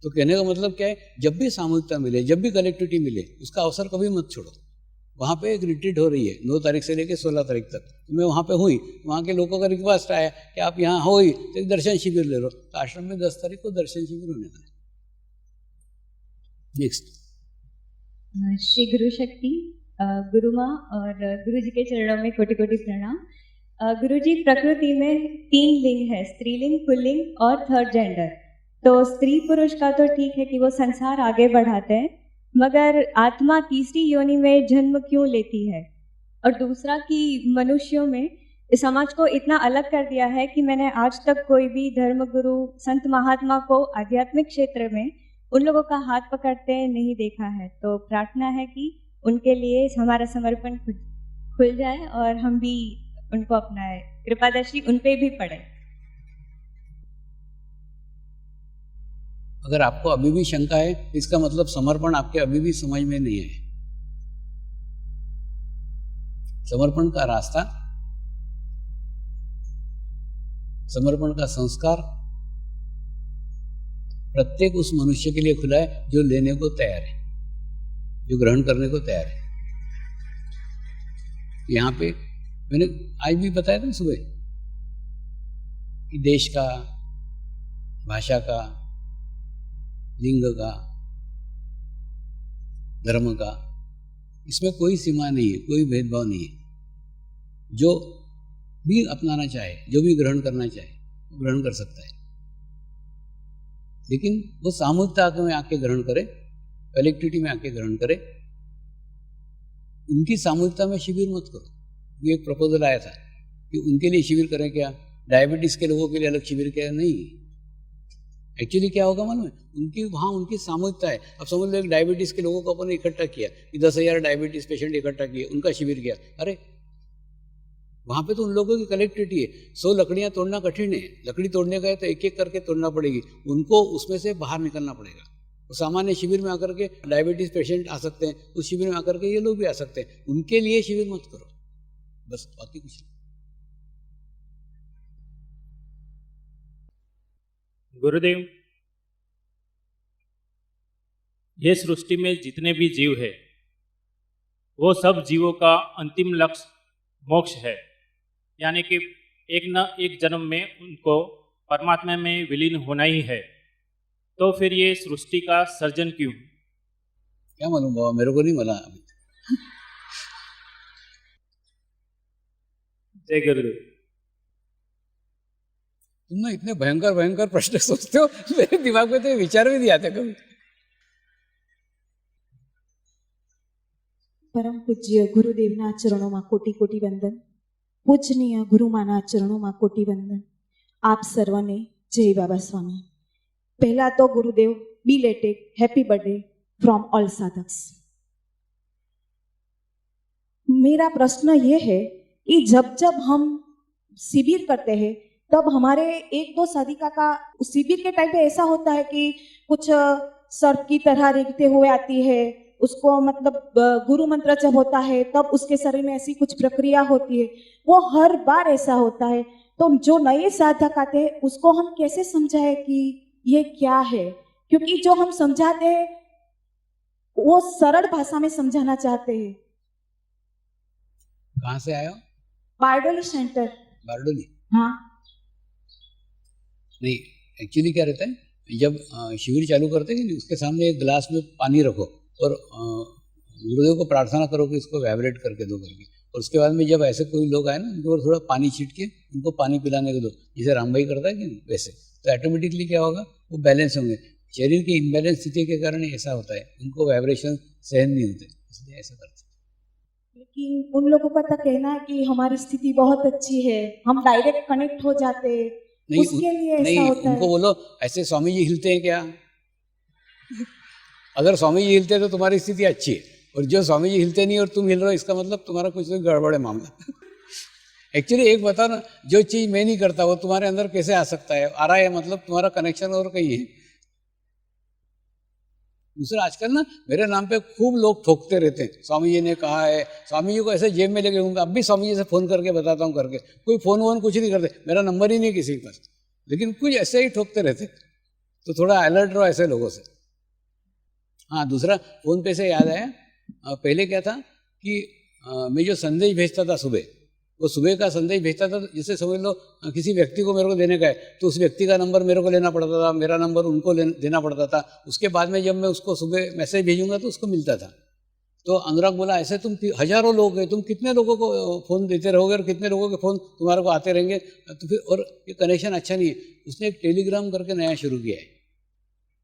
तो कहने का मतलब क्या है, जब भी सामूहिकता मिले, जब भी कलेक्टिविटी मिले, उसका अवसर कभी मत छोड़ो। वहाँ पे एक रिट्रीट हो रही है 9 तारीख से लेकर 16 तारीख तक। तो मैं वहाँ पे हुई, वहाँ के लोगों का रिक्वेस्ट आया कि आप यहाँ हो ही तो एक दर्शन शिविर ले लो। तो आश्रम में 10 तारीख को दर्शन शिविर होने वाला है। नेक्स्ट। श्री गुरु शक्ति, गुरु माँ और गुरु जी के चरणों में कोटि कोटि प्रणाम। गुरु जी, प्रकृति में 3 लिंग है, स्त्रीलिंग, पुल्लिंग और थर्ड जेंडर। तो स्त्री पुरुष का तो ठीक है कि वो संसार आगे बढ़ाते हैं, मगर आत्मा तीसरी योनि में जन्म क्यों लेती है? और दूसरा कि मनुष्यों में इस समाज को इतना अलग कर दिया है कि मैंने आज तक कोई भी धर्मगुरु, संत महात्मा को आध्यात्मिक क्षेत्र में उन लोगों का हाथ पकड़ते नहीं देखा है। तो प्रार्थना है कि उनके लिए हमारा समर्पण खुल जाए और हम भी उनको अपनाए। कृपादर्शी उन पे भी पड़े। अगर आपको अभी भी शंका है, इसका मतलब समर्पण आपके अभी भी समझ में नहीं है। समर्पण का रास्ता, समर्पण का संस्कार प्रत्येक उस मनुष्य के लिए खुला है जो लेने को तैयार है, जो ग्रहण करने को तैयार है। यहाँ पे मैंने आज भी बताया था सुबह कि देश का, भाषा का, लिंग का, धर्म का, इसमें कोई सीमा नहीं है, कोई भेदभाव नहीं है। जो भी अपनाना चाहे, जो भी ग्रहण करना चाहे, वो ग्रहण कर सकता है, लेकिन वो सामूहिकता में आके ग्रहण करे, कलेक्टिविटी में आके ग्रहण करे। उनकी सामूहिकता में शिविर मत करो। ये एक प्रपोजल आया था कि उनके लिए शिविर करें क्या, डायबिटीज के लोगों के लिए अलग शिविर क्या, नहीं। एक्चुअली क्या होगा मालूम है, उनकी वहाँ उनकी सामूहिकता है। अब समझ लो एक डायबिटीज के लोगों को अपन इकट्ठा किया कि 10,000 डायबिटीज पेशेंट इकट्ठा किए, उनका शिविर किया। अरे वहाँ पे तो उन लोगों की कलेक्टिविटी है। 100 लकड़ियाँ तोड़ना कठिन है, लकड़ी तोड़ने का है तो एक एक करके तोड़ना पड़ेगी, उनको उसमें से बाहर निकलना पड़ेगा। तो सामान्य शिविर में आकर के डायबिटीज पेशेंट आ सकते हैं, उस शिविर में आकर के ये लोग भी आ सकते हैं। उनके लिए शिविर मत करो, बस, बाकी कुछ नहीं। गुरुदेव, ये सृष्टि में जितने भी जीव है वो सब जीवों का अंतिम लक्ष्य मोक्ष है, यानी कि एक न एक जन्म में उनको परमात्मा में विलीन होना ही है। तो फिर ये सृष्टि का सर्जन क्यों? क्या मालूम बाबा, मेरे को नहीं मिला अभी। जय गुरुदेव। तुम ना इतने भयंकर भयंकर प्रश्न सोचते हो, मेरे दिमाग में तो ये विचार भी नहीं आते कभी। परम पूज्य गुरुदेवना चरणों कोटि कोटि वंदन। पूजनीय गुरुमाना चरणों कोटि वंदन। आप सर्वने जय बाबा स्वामी। पहला तो गुरुदेव belated happy birthday from all साधक्स। मेरा प्रश्न ये है कि जब जब हम शिविर करते हैं तब हमारे 1-2 साधिका का शिविर के टाइम पे ऐसा होता है कि कुछ सर्प की तरह रेंगते हुए आती है, उसको मतलब गुरु मंत्र जब होता है तब उसके शरीर में ऐसी कुछ प्रक्रिया होती है, वो हर बार ऐसा होता है। तो जो नए साधक आते हैं उसको हम कैसे समझाएं कि ये क्या है, क्योंकि जो हम समझाते हैं वो सरल भाषा में समझाना चाहते हैं। कहाँ से आए हो? बारडोली सेंटर। बारडोली? हाँ नहीं, एक्चुअली क्या रहता है, जब शिविर चालू करते हैं उसके सामने एक गिलास में पानी रखो और गुरुदेव को प्रार्थना करो कि इसको वाइब्रेट करके दो करके, और उसके बाद में जब ऐसे कोई लोग आए ना उनके ऊपर थोड़ा पानी छीट के उनको पानी पिलाने को दो, जैसे राम भाई करता है कि वैसे, तो ऑटोमेटिकली क्या होगा, वो बैलेंस होंगे। शरीर की इम्बैलेंस स्थिति के कारण ऐसा होता है, उनको वाइब्रेशन सहन नहीं होते, इसलिए ऐसा करते हैं। लेकिन उन लोगों का तो कहना है कि हमारी स्थिति बहुत अच्छी है, हम डायरेक्ट कनेक्ट हो जाते हैं, उसके लिए ऐसा होता है। उनको बोलो ऐसे स्वामी जी हिलते हैं क्या? अगर स्वामी जी हिलते हैं तो तुम्हारी स्थिति अच्छी है, और जो स्वामी जी हिलते नहीं और तुम हिल रहे हो, इसका मतलब तुम्हारा कुछ तो गड़बड़ है मामला। एक्चुअली एक बताओ ना, जो चीज मैं नहीं करता वो तुम्हारे अंदर कैसे आ सकता है? आ रहा है मतलब तुम्हारा कनेक्शन और कहीं है। दूसरा, आजकल ना मेरे नाम पे खूब लोग ठोकते रहते हैं, स्वामी जी ने कहा है, स्वामी जी को ऐसे जेब में लेके घूमता। अब भी स्वामी जी से फोन करके बताता हूँ करके, कोई फोन वोन कुछ नहीं करते, मेरा नंबर ही नहीं किसी के पास, लेकिन कुछ ऐसे ही ठोकते रहते। तो थोड़ा अलर्ट रहो ऐसे लोगों से। हाँ, दूसरा, फोन पे से याद आया, पहले क्या था कि मैं जो संदेश भेजता था सुबह, वो सुबह का संदेश भेजता था, जैसे समझ लो किसी व्यक्ति को मेरे को देने का है तो उस व्यक्ति का नंबर मेरे को लेना पड़ता था, मेरा नंबर उनको देना पड़ता था। उसके बाद में जब मैं उसको सुबह मैसेज भेजूंगा तो उसको मिलता था। तो अनुराग बोला, ऐसे तुम हजारों लोग हैं, तुम कितने लोगों को फ़ोन देते रहोगे और कितने लोगों के फ़ोन तुम्हारे को आते रहेंगे, तो फिर और ये कनेक्शन अच्छा नहीं है। उसने एक टेलीग्राम करके नया शुरू किया है,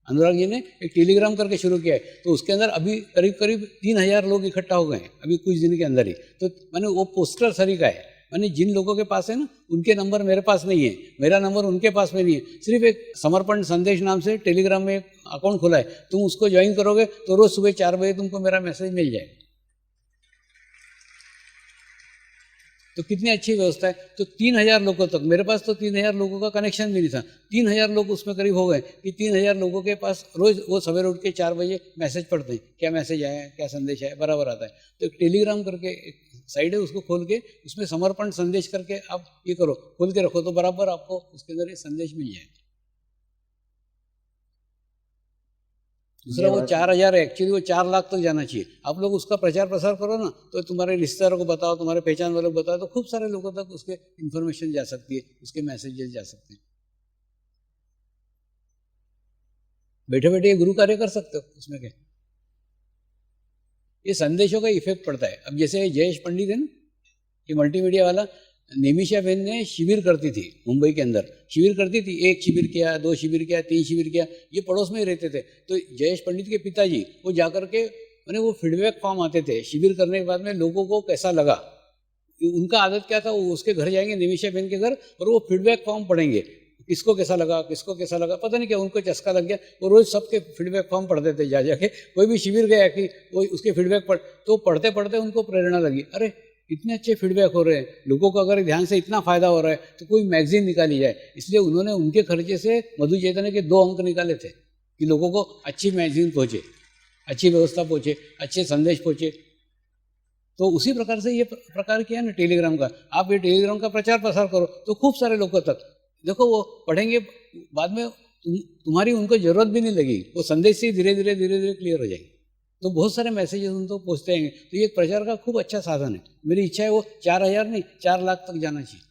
अनुराग जी ने एक टेलीग्राम करके शुरू किया है। तो उसके अंदर अभी करीब करीब 3000 लोग इकट्ठा हो गए हैं अभी कुछ दिन के अंदर ही। तो मैंने वो पोस्टर तरीका है, मैंने जिन लोगों के पास है ना उनके नंबर मेरे पास नहीं है, मेरा नंबर उनके पास में नहीं है। सिर्फ एक समर्पण संदेश नाम से टेलीग्राम में एक अकाउंट खोला है, तुम उसको ज्वाइन करोगे तो रोज सुबह 4 बजे तुमको मेरा मैसेज मिल जाएगा। तो कितनी अच्छी व्यवस्था है। तो 3000 लोगों तक, मेरे पास तो 3000 लोगों का कनेक्शन भी नहीं था, 3000 लोग उसमें करीब हो गए कि 3000 लोगों के पास रोज वो सवेरे उठ के 4 बजे मैसेज पढ़ते हैं, क्या मैसेज आया है, क्या संदेश आया, बराबर आता है। तो एक टेलीग्राम करके एक साइड है, उसको खोल के उसमें समर्पण संदेश करके आप ये करो, खोल के रखो, तो बराबर आपको उसके अंदर ये संदेश मिल जाएगा। दूसरा वो 4,000 है, एक्चुअली वो 4 लाख तक जाना चाहिए। आप लोग उसका प्रचार प्रसार करो ना, तो तुम्हारे रिश्तेदारों को बताओ, तुम्हारे पहचान वालों को बताओ, तो खूब सारे लोगों तक उसके इन्फॉर्मेशन जा सकती है, उसके मैसेजेस जा सकते हैं। बैठे बैठे ये गुरु कार्य कर सकते हो, उसमें क्या। ये संदेशों का इफेक्ट पड़ता है। अब जैसे जयेश पंडित है ना, ये मल्टीमीडिया वाला, निमिषा बहन ने शिविर करती थी मुंबई के अंदर, शिविर करती थी, 1 शिविर किया, 2 शिविर किया, 3 शिविर किया, ये पड़ोस में ही रहते थे। तो जयेश पंडित के पिताजी वो जाकर के मैंने वो फीडबैक फॉर्म आते थे शिविर करने के बाद में, लोगों को कैसा लगा, उनका आदत क्या था, वो उसके घर जाएंगे निमिषा बहन के घर, और वो फीडबैक फॉर्म पढ़ेंगे, किसको कैसा लगा, किसको कैसा लगा, पता नहीं क्या उनको चस्का लग गया। वो रोज सबके फीडबैक फॉर्म पढ़ते थे, जा जाके कोई भी शिविर गया कि वो उसके फीडबैक पढ़, तो पढ़ते पढ़ते उनको प्रेरणा लगी, अरे इतने अच्छे फीडबैक हो रहे हैं, लोगों को अगर ध्यान से इतना फायदा हो रहा है तो कोई मैगजीन निकाली जाए। इसलिए उन्होंने उनके खर्चे से मधु चैतन्य के 2 अंक निकाले थे कि लोगों को अच्छी मैगजीन पहुँचे, अच्छी व्यवस्था पहुँचे, अच्छे संदेश पहुँचे। तो उसी प्रकार से ये प्रकार किया ना टेलीग्राम का। आप ये टेलीग्राम का प्रचार प्रसार करो तो खूब सारे लोगों तक, देखो वो पढ़ेंगे, बाद में तुम्हारी उनको जरूरत भी नहीं लगी, वो संदेश से धीरे धीरे क्लियर हो जाएगी। तो बहुत सारे मैसेजेस उन तक पहुँचते हैं। तो ये प्रचार का खूब अच्छा साधन है। मेरी इच्छा है वो 4,000 नहीं 4 लाख तक जाना चाहिए।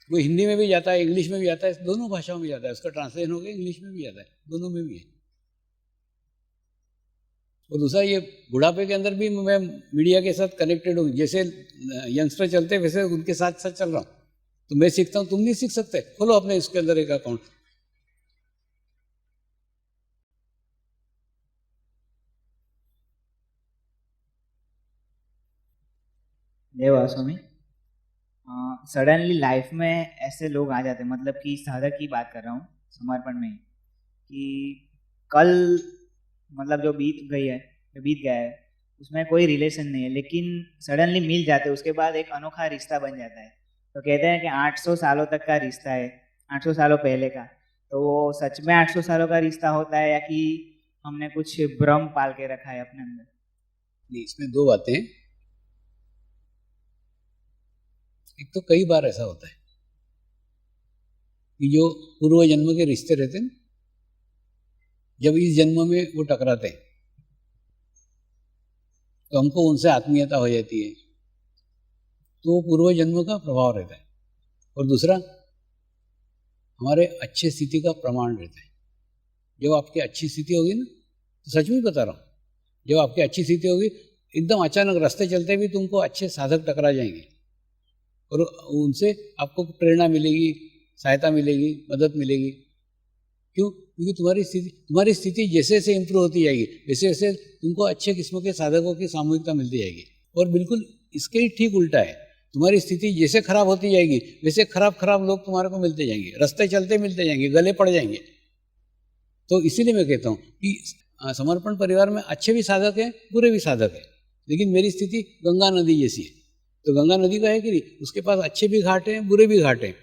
वो हिंदी में भी जाता है, इंग्लिश में भी जाता है, दोनों भाषाओं में जाता है, उसका ट्रांसलेशन हो गया, इंग्लिश में भी जाता है, दोनों में भी है। और दूसरा ये बुढ़ापे के अंदर भी मैं मीडिया के साथ कनेक्टेड हूँ। जैसे यंगस्टर चलते हैं वैसे उनके साथ साथ चल रहा हूँ। तो मैं सीखता हूँ, तुम नहीं सीख सकते, खोलो अपने इसके अंदर एक अकाउंट। देवा स्वामी, सडनली लाइफ में ऐसे लोग आ जाते हैं, मतलब कि साधक की बात कर रहा हूँ समर्पण में, कि कल मतलब जो बीत गया है उसमें कोई रिलेशन नहीं है, लेकिन सडनली मिल जाते, उसके बाद एक अनोखा रिश्ता बन जाता है। तो कहते हैं कि 800 सालों तक का रिश्ता है, 800 सालों पहले का। तो वो सच में 800 सालों का रिश्ता होता है या कि हमने कुछ भ्रम पाल के रखा है अपने अंदर? नहीं, इसमें 2 बातें हैं। एक तो कई बार ऐसा होता है कि जो पूर्व जन्म के रिश्ते रहते हैं, जब इस जन्म में वो टकराते हैं तो हमको उनसे आत्मीयता हो जाती है, तो वो पूर्व जन्म का प्रभाव रहता है। और दूसरा, हमारे अच्छे स्थिति का प्रमाण रहता है। जब आपकी अच्छी स्थिति होगी ना, तो सच में बता रहा हूँ, जब आपकी अच्छी स्थिति होगी, एकदम अचानक रास्ते चलते भी तुमको अच्छे साधक टकरा जाएंगे और उनसे आपको प्रेरणा मिलेगी, सहायता मिलेगी, मदद मिलेगी। क्यों? क्योंकि तुम्हारी स्थिति जैसे जैसे इम्प्रूव होती जाएगी, वैसे वैसे तुमको अच्छे किस्मों के साधकों की सामूहिकता मिलती जाएगी। और बिल्कुल इसके ही ठीक उल्टा है, तुम्हारी स्थिति जैसे खराब होती जाएगी वैसे खराब लोग तुम्हारे को मिलते जाएंगे, रास्ते चलते मिलते जाएंगे, गले पड़ जाएंगे। तो इसीलिए मैं कहता हूँ कि समर्पण परिवार में अच्छे भी साधक हैं, बुरे भी साधक हैं, लेकिन मेरी स्थिति गंगा नदी जैसी है। तो गंगा नदी का है कि नहीं, उसके पास अच्छे भी घाट हैं, बुरे भी घाट हैं।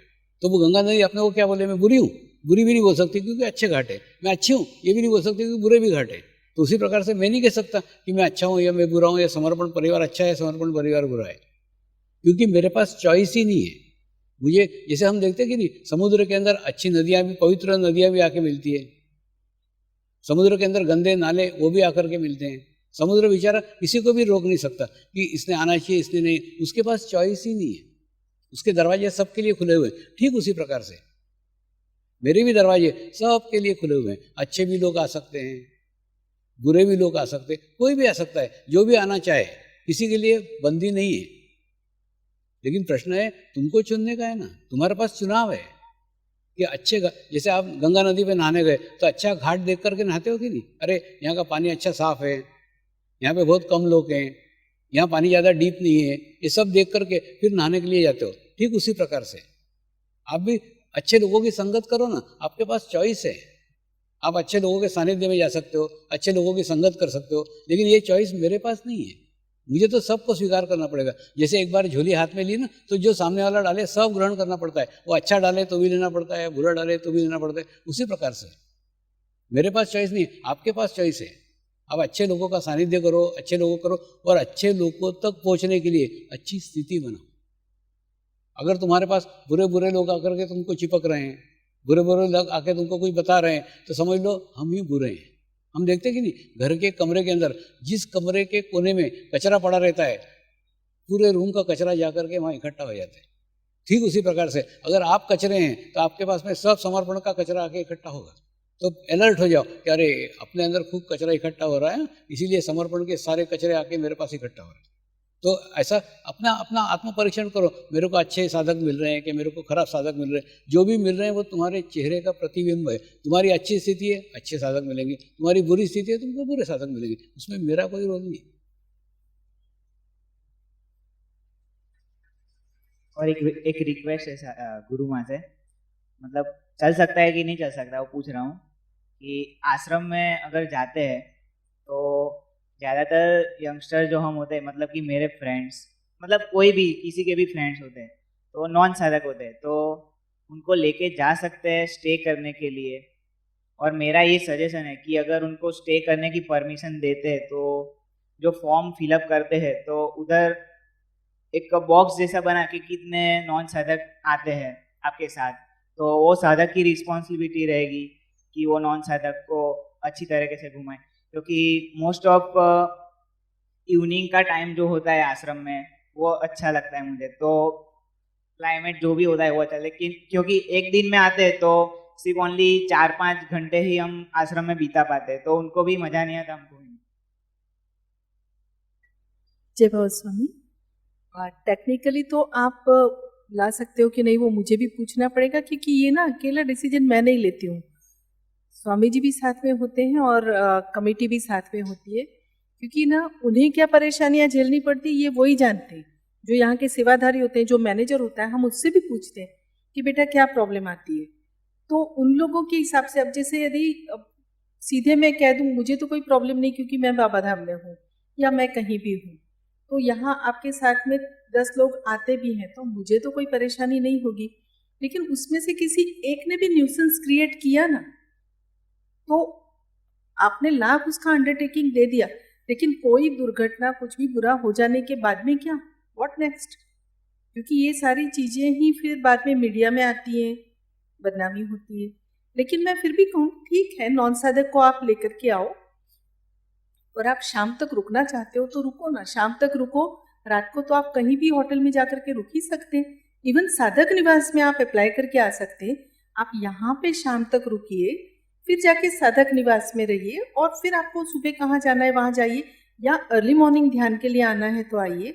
तो वो गंगा नदी अपने को क्या बोले, मैं बुरी हूँ, बुरी भी नहीं बोल सकती क्योंकि अच्छे घाट है, मैं अच्छी हूँ ये भी नहीं बोल सकती क्योंकि बुरे भी घाट है। तो उसी प्रकार से मैं नहीं कह सकता कि मैं अच्छा हूँ या मैं बुरा हूँ, या समर्पण परिवार अच्छा है, समर्पण परिवार बुरा है, क्योंकि मेरे पास चॉइस ही नहीं है। मुझे, जैसे हम देखते हैं कि नहीं, समुद्र के अंदर अच्छी नदियाँ भी, पवित्र नदियाँ भी आके मिलती है, समुद्र के अंदर गंदे नाले वो भी आकर के मिलते हैं। समुद्र बेचारा किसी को भी रोक नहीं सकता कि इसने आना चाहिए, इसने नहीं, उसके पास चॉइस ही नहीं है, उसके दरवाजे सबके लिए खुले हुए हैं। ठीक उसी प्रकार से मेरे भी दरवाजे सबके लिए खुले हुए हैं, अच्छे भी लोग आ सकते हैं, बुरे भी लोग आ सकते हैं, कोई भी आ सकता है, जो भी आना चाहे, किसी के लिए बंदी नहीं है। लेकिन प्रश्न है तुमको चुनने का है ना, तुम्हारे पास चुनाव है कि अच्छे, जैसे आप गंगा नदी पे नहाने गए तो अच्छा घाट देख करके नहाते हो कि नहीं, अरे यहाँ का पानी अच्छा साफ है, यहाँ पे बहुत कम लोग हैं, यहाँ पानी ज़्यादा डीप नहीं है, ये सब देख करके फिर नहाने के लिए जाते हो। ठीक उसी प्रकार से आप भी अच्छे लोगों की संगत करो ना, आपके पास चॉइस है, आप अच्छे लोगों के सानिध्य में जा सकते हो, अच्छे लोगों की संगत कर सकते हो, लेकिन ये चॉइस मेरे पास नहीं है। मुझे तो सबको स्वीकार करना पड़ेगा। जैसे एक बार झोली हाथ में ली ना, तो जो सामने वाला डाले सब ग्रहण करना पड़ता है, वो अच्छा डाले तो भी लेना पड़ता है, बुरा डाले तो भी लेना पड़ता है। उसी प्रकार से मेरे पास चॉइस नहीं, आपके पास चॉइस है। आप अच्छे लोगों का सानिध्य करो, अच्छे लोगों करो, और अच्छे लोगों तक पहुंचने के लिए अच्छी स्थिति बनाओ। अगर तुम्हारे पास बुरे बुरे लोग आकर के तुमको चिपक रहे हैं, बुरे बुरे लोग आके तुमको कुछ बता रहे हैं तो समझ लो हम ही बुरे हैं। हम देखते कि नहीं, घर के कमरे के अंदर जिस कमरे के कोने में कचरा पड़ा रहता है, पूरे रूम का कचरा जाकर के वहाँ इकट्ठा हो जाता है। ठीक उसी प्रकार से अगर आप कचरे हैं तो आपके पास में सब समर्पण का कचरा आके इकट्ठा होगा। तो अलर्ट हो जाओ कि अरे अपने अंदर खूब कचरा इकट्ठा हो रहा है, इसीलिए समर्पण के सारे कचरे आके मेरे पास इकट्ठा हो रहे हैं। तो ऐसा अपना अपना आत्म परीक्षण करो, मेरे को अच्छे साधक मिल रहे हैं कि मेरे को खराब साधक मिल रहे हैं। जो भी मिल रहे हैं वो तुम्हारे चेहरे का प्रतिबिंब है। तुम्हारी अच्छी स्थिति है, अच्छे साधक मिलेंगे, तुम्हारी बुरी स्थिति है, तुमको बुरे साधक मिलेंगे। उसमें मेरा कोई रोल नहीं है। और एक रिक्वेस्ट है गुरु माँ से, मतलब चल सकता है कि नहीं चल सकता वो पूछ रहा हूँ कि आश्रम में अगर जाते हैं तो ज़्यादातर यंगस्टर जो हम होते हैं, मतलब कि मेरे फ्रेंड्स, मतलब कोई भी किसी के भी फ्रेंड्स होते हैं तो नॉन साधक होते हैं, तो उनको लेके जा सकते हैं स्टे करने के लिए। और मेरा ये सजेशन है कि अगर उनको स्टे करने की परमिशन देते हैं तो जो फॉर्म फिलअप करते हैं तो उधर एक बॉक्स जैसा बना के कितने नॉन साधक आते हैं आपके साथ, तो वो साधक की रिस्पॉन्सिबिलिटी रहेगी कि वो नॉन साधक को अच्छी तरीके से घुमाए। क्योंकि मोस्ट ऑफ इवनिंग का टाइम जो होता है आश्रम में वो अच्छा लगता है मुझे, तो क्लाइमेट जो भी होता है वो अच्छा, लेकिन क्योंकि एक दिन में आते हैं तो सिर्फ ओनली 4-5 घंटे ही हम आश्रम में बिता पाते हैं, तो उनको भी मजा नहीं आता, हमको भी। जय भव स्वामी। टेक्निकली तो आप ला सकते हो कि नहीं वो मुझे भी पूछना पड़ेगा, क्योंकि ये ना अकेला डिसीजन मैं नहीं लेती हूँ, स्वामी जी भी साथ में होते हैं और कमेटी भी साथ में होती है। क्योंकि ना उन्हें क्या परेशानियां झेलनी पड़ती ये वही जानते हैं, जो यहाँ के सेवाधारी होते हैं, जो मैनेजर होता है, हम उससे भी पूछते हैं कि बेटा क्या प्रॉब्लम आती है। तो उन लोगों के हिसाब से अब जैसे यदि सीधे मैं कह दूँ मुझे तो कोई प्रॉब्लम नहीं क्योंकि मैं बाबा धाम में हूँ या मैं कहीं भी हूँ, तो यहाँ आपके साथ में 10 लोग आते भी हैं तो मुझे तो कोई परेशानी नहीं होगी। लेकिन उसमें से किसी एक ने भी न्यूसेंस क्रिएट किया ना, तो आपने लाख उसका अंडरटेकिंग दे दिया, लेकिन कोई दुर्घटना कुछ भी बुरा हो जाने के बाद में क्या, व्हाट नेक्स्ट? क्योंकि ये सारी चीजें ही फिर बाद में मीडिया में आती हैं, बदनामी होती है। लेकिन मैं फिर भी कहूँ ठीक है, नॉन साधक को आप लेकर के आओ और आप शाम तक रुकना चाहते हो तो रुको ना, शाम तक रुको। रात को तो आप कहीं भी होटल में जाकर के रुक ही सकते हैं, इवन साधक निवास में आप अप्लाई करके आ सकते हैं। आप यहाँ पे शाम तक रुकिए, फिर जाके साधक निवास में रहिए, और फिर आपको सुबह कहाँ जाना है वहाँ जाइए, या अर्ली मॉर्निंग ध्यान के लिए आना है तो आइए।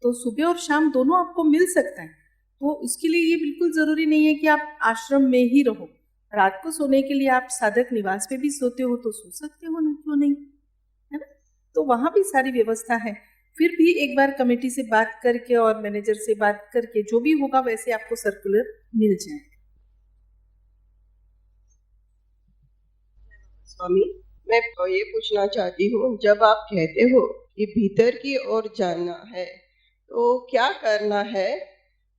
तो सुबह और शाम दोनों आपको मिल सकता है, तो उसके लिए ये बिल्कुल ज़रूरी नहीं है कि आप आश्रम में ही रहो। रात को सोने के लिए आप साधक निवास में भी सोते हो तो सो सकते हो ना, क्यों नहीं, है ना? तो वहाँ भी सारी व्यवस्था है। फिर भी एक बार कमेटी से बात करके और मैनेजर से बात करके जो भी होगा वैसे आपको सर्कुलर मिल जाएगा। स्वामी, मैं ये पूछना चाहती हूँ, जब आप कहते हो कि भीतर की ओर जाना है तो क्या करना है,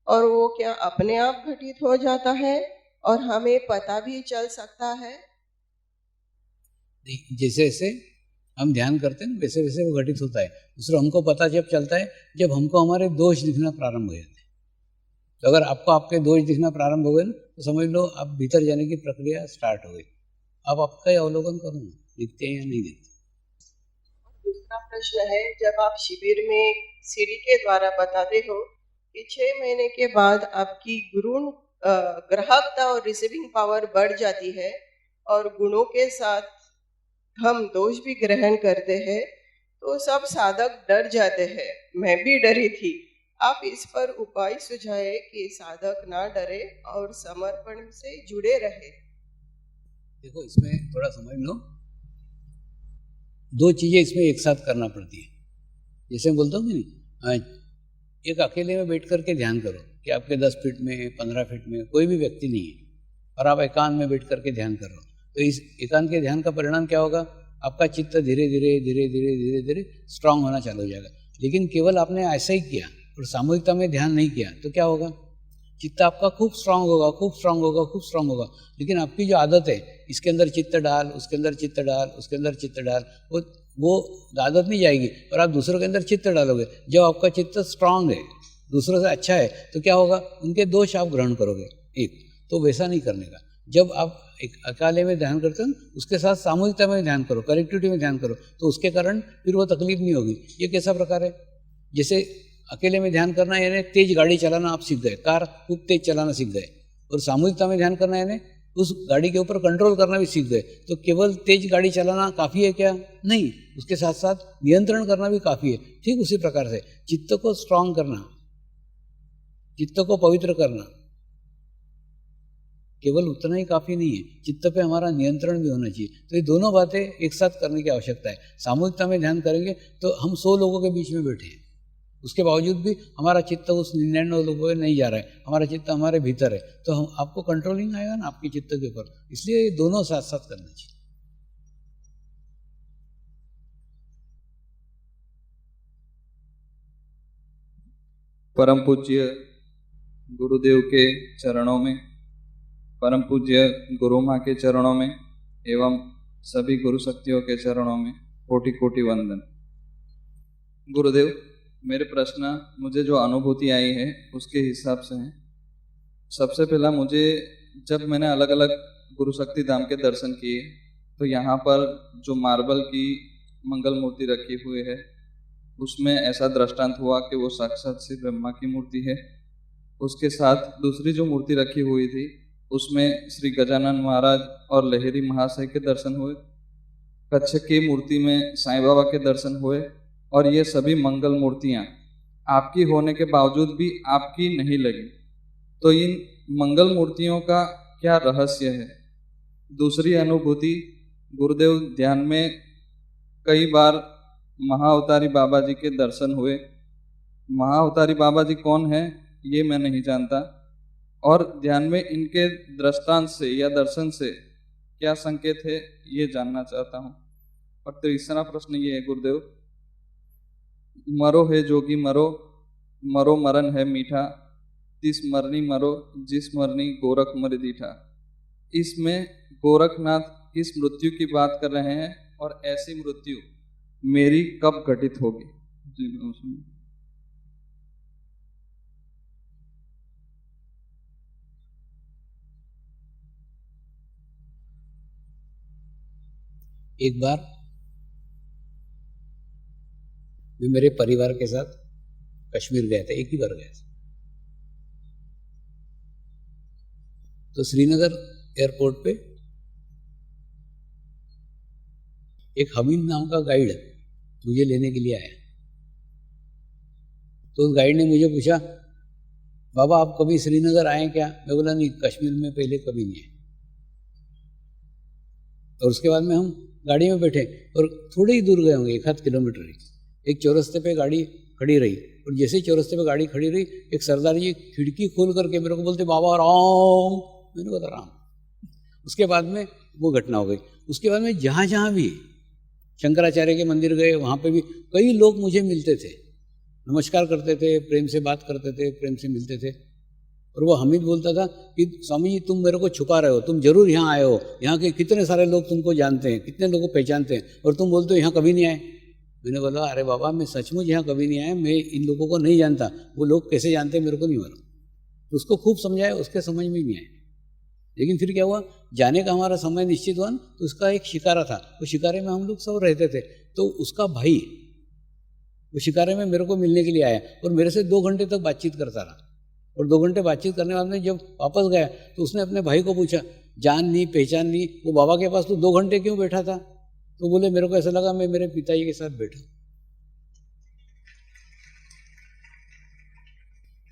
और वो क्या अपने आप घटित हो जाता है और हमें पता भी चल सकता है? जैसे जैसे हम ध्यान करते हैं वैसे वैसे वो घटित होता है। दूसरा हमको पता जब चलता है जब हमको हमारे दोष दिखना प्रारंभ हो जाते हैं। तो अगर आपको आपके दोष दिखना प्रारंभ हो गए ना तो समझ लो आप भीतर जाने की प्रक्रिया स्टार्ट हो गई। अब आपका ही अवलोकन करो ना, दिखते हैं या नहीं दिखते। दूसरा प्रश्न है, जब आप शिविर में सीढ़ी के द्वारा बताते हो कि 6 महीने के बाद आपकी गुण ग्राहकता और रिसीविंग पावर बढ़ जाती है और गुणों के साथ हम दोष भी ग्रहण करते हैं, तो सब साधक डर जाते हैं। मैं भी डरी थी। आप इस पर उपाय सुझाए कि साधक ना डरे और समर्पण से जुड़े रहे। देखो इसमें थोड़ा समझ लो, 2 चीजें इसमें एक साथ करना पड़ती है। जैसे मैं बोलता हूँ कि नहीं, एक अकेले में बैठ करके ध्यान करो कि आपके 10 फीट में 15 फीट में कोई भी व्यक्ति नहीं है और आप एकांत में बैठ करके ध्यान करो, तो इस एकांत के ध्यान का परिणाम क्या होगा, आपका चित्त धीरे धीरे धीरे धीरे धीरे धीरे स्ट्रांग होना चालू हो जाएगा। लेकिन केवल आपने ऐसा ही किया और सामूहिकता में ध्यान नहीं किया तो क्या होगा, चित्त आपका खूब स्ट्रांग होगा, खूब स्ट्रांग होगा, खूब स्ट्रांग होगा, लेकिन आपकी जो आदत है इसके अंदर चित्त डाल, उसके अंदर चित्त डाल, उसके अंदर चित्त डाल, वो आदत नहीं जाएगी और आप दूसरों के अंदर चित्त डालोगे। जब आपका चित्त स्ट्रांग है, दूसरों से अच्छा है, तो क्या होगा, उनके दोष आप ग्रहण करोगे। एक तो वैसा नहीं करने का। जब आप एक अकेले में ध्यान करते हो उसके साथ सामूहिकता में ध्यान करो, कलेक्टिविटी में ध्यान करो, तो उसके कारण फिर वो तकलीफ नहीं होगी। ये कैसा प्रकार है? जैसे अकेले में ध्यान करना यानी तेज गाड़ी चलाना आप सीख गए, कार खूब तेज चलाना सीख गए, और सामूहिकता में ध्यान करना यानी उस गाड़ी के ऊपर कंट्रोल करना भी सीख गए। तो केवल तेज गाड़ी चलाना काफ़ी है क्या? नहीं, उसके साथ साथ नियंत्रण करना भी काफ़ी है। ठीक उसी प्रकार से चित्त को स्ट्रांग करना, चित्त को पवित्र करना केवल उतना ही काफ़ी नहीं है, चित्त पे हमारा नियंत्रण भी होना चाहिए। तो ये दोनों बातें एक साथ करने की आवश्यकता है। सामूहिकता में ध्यान करेंगे तो हम 100 लोगों के बीच में बैठे हैं, उसके बावजूद भी हमारा चित्त उस 99 लोगों में नहीं जा रहा है, हमारा चित्त हमारे भीतर है, तो हम आपको कंट्रोलिंग आएगा ना आपके चित्त के ऊपर। इसलिए ये दोनों साथ साथ करना चाहिए। परम पूज्य गुरुदेव के चरणों में, परम पूज्य गुरु माँ के चरणों में एवं सभी गुरु शक्तियों के चरणों में कोटि कोटि वंदन। गुरुदेव, मेरे प्रश्न मुझे जो अनुभूति आई है उसके हिसाब से है। सबसे पहला, मुझे जब मैंने अलग अलग गुरु शक्ति धाम के दर्शन किए तो यहाँ पर जो मार्बल की मंगल मूर्ति रखी हुई है उसमें ऐसा दृष्टांत हुआ कि वो साक्षात श्री ब्रह्मा की मूर्ति है। उसके साथ दूसरी जो मूर्ति रखी हुई थी उसमें श्री गजानन महाराज और लहेरी महाशय के दर्शन हुए। कच्छ की मूर्ति में साईं बाबा के दर्शन हुए, और ये सभी मंगल मूर्तियाँ आपकी होने के बावजूद भी आपकी नहीं लगी। तो इन मंगल मूर्तियों का क्या रहस्य है? दूसरी अनुभूति, गुरुदेव ध्यान में कई बार महाअवतारी बाबा जी के दर्शन हुए। महाअवतारी बाबा जी कौन है ये मैं नहीं जानता, और ध्यान में इनके दृष्टांत से या दर्शन से क्या संकेत है ये जानना चाहता हूँ। और तीसरा प्रश्न ये है गुरुदेव, मरो है जोगी मरो, मरो मरण है मीठा, तिस मरनी मरो जिस मरनी गोरख मर दीठा। इसमें गोरखनाथ किस मृत्यु की बात कर रहे हैं और ऐसी मृत्यु मेरी कब घटित होगी? जी मैं उसमें एक बार मैं मेरे परिवार के साथ कश्मीर गया था, एक ही बार गया था। तो श्रीनगर एयरपोर्ट पे एक हमीद नाम का गाइड मुझे लेने के लिए आया। तो उस गाइड ने मुझे पूछा, बाबा आप कभी श्रीनगर आए क्या? मैं बोला नहीं, कश्मीर में पहले कभी नहीं आए। और उसके बाद में हम गाड़ी में बैठे और थोड़े ही दूर गए होंगे, 1-8 किलोमीटर ही, एक चौरस्ते पे गाड़ी खड़ी रही, और जैसे ही चौरस्ते पे गाड़ी खड़ी रही एक सरदार जी खिड़की खोल करके मेरे को बोलते, बाबा राम। मैंने बोला राम। उसके बाद में वो घटना हो गई। उसके बाद में जहाँ जहाँ भी शंकराचार्य के मंदिर गए वहाँ पे भी कई लोग मुझे मिलते थे, नमस्कार करते थे, प्रेम से बात करते थे, प्रेम से मिलते थे। और वो हमीद बोलता था कि स्वामी जी तुम मेरे को छुपा रहे हो, तुम जरूर यहाँ आए हो, यहाँ के कितने सारे लोग तुमको जानते हैं, कितने लोगों को पहचानते हैं, और तुम बोलते हो यहाँ कभी नहीं आए। मैंने बोला अरे बाबा मैं सचमुच यहाँ कभी नहीं आया, मैं इन लोगों को नहीं जानता, वो लोग कैसे जानते हैं मेरे को नहीं मालूम। तो उसको खूब समझाया, उसके समझ में नहीं आया। लेकिन फिर क्या हुआ, जाने का हमारा समय निश्चित हुआ, तो उसका एक शिकारा था, वो शिकारे में हम लोग सब रहते थे। तो उसका भाई वो शिकारे में मेरे को मिलने के लिए आया और मेरे से 2 घंटे तक बातचीत करता रहा। और 2 घंटे बातचीत करने बाद में जब वापस गया तो उसने अपने भाई को पूछा, जान नहीं पहचान नहीं, वो बाबा के पास तो 2 घंटे क्यों बैठा था? तो बोले मेरे को ऐसा लगा मैं मेरे पिताजी के साथ बैठा।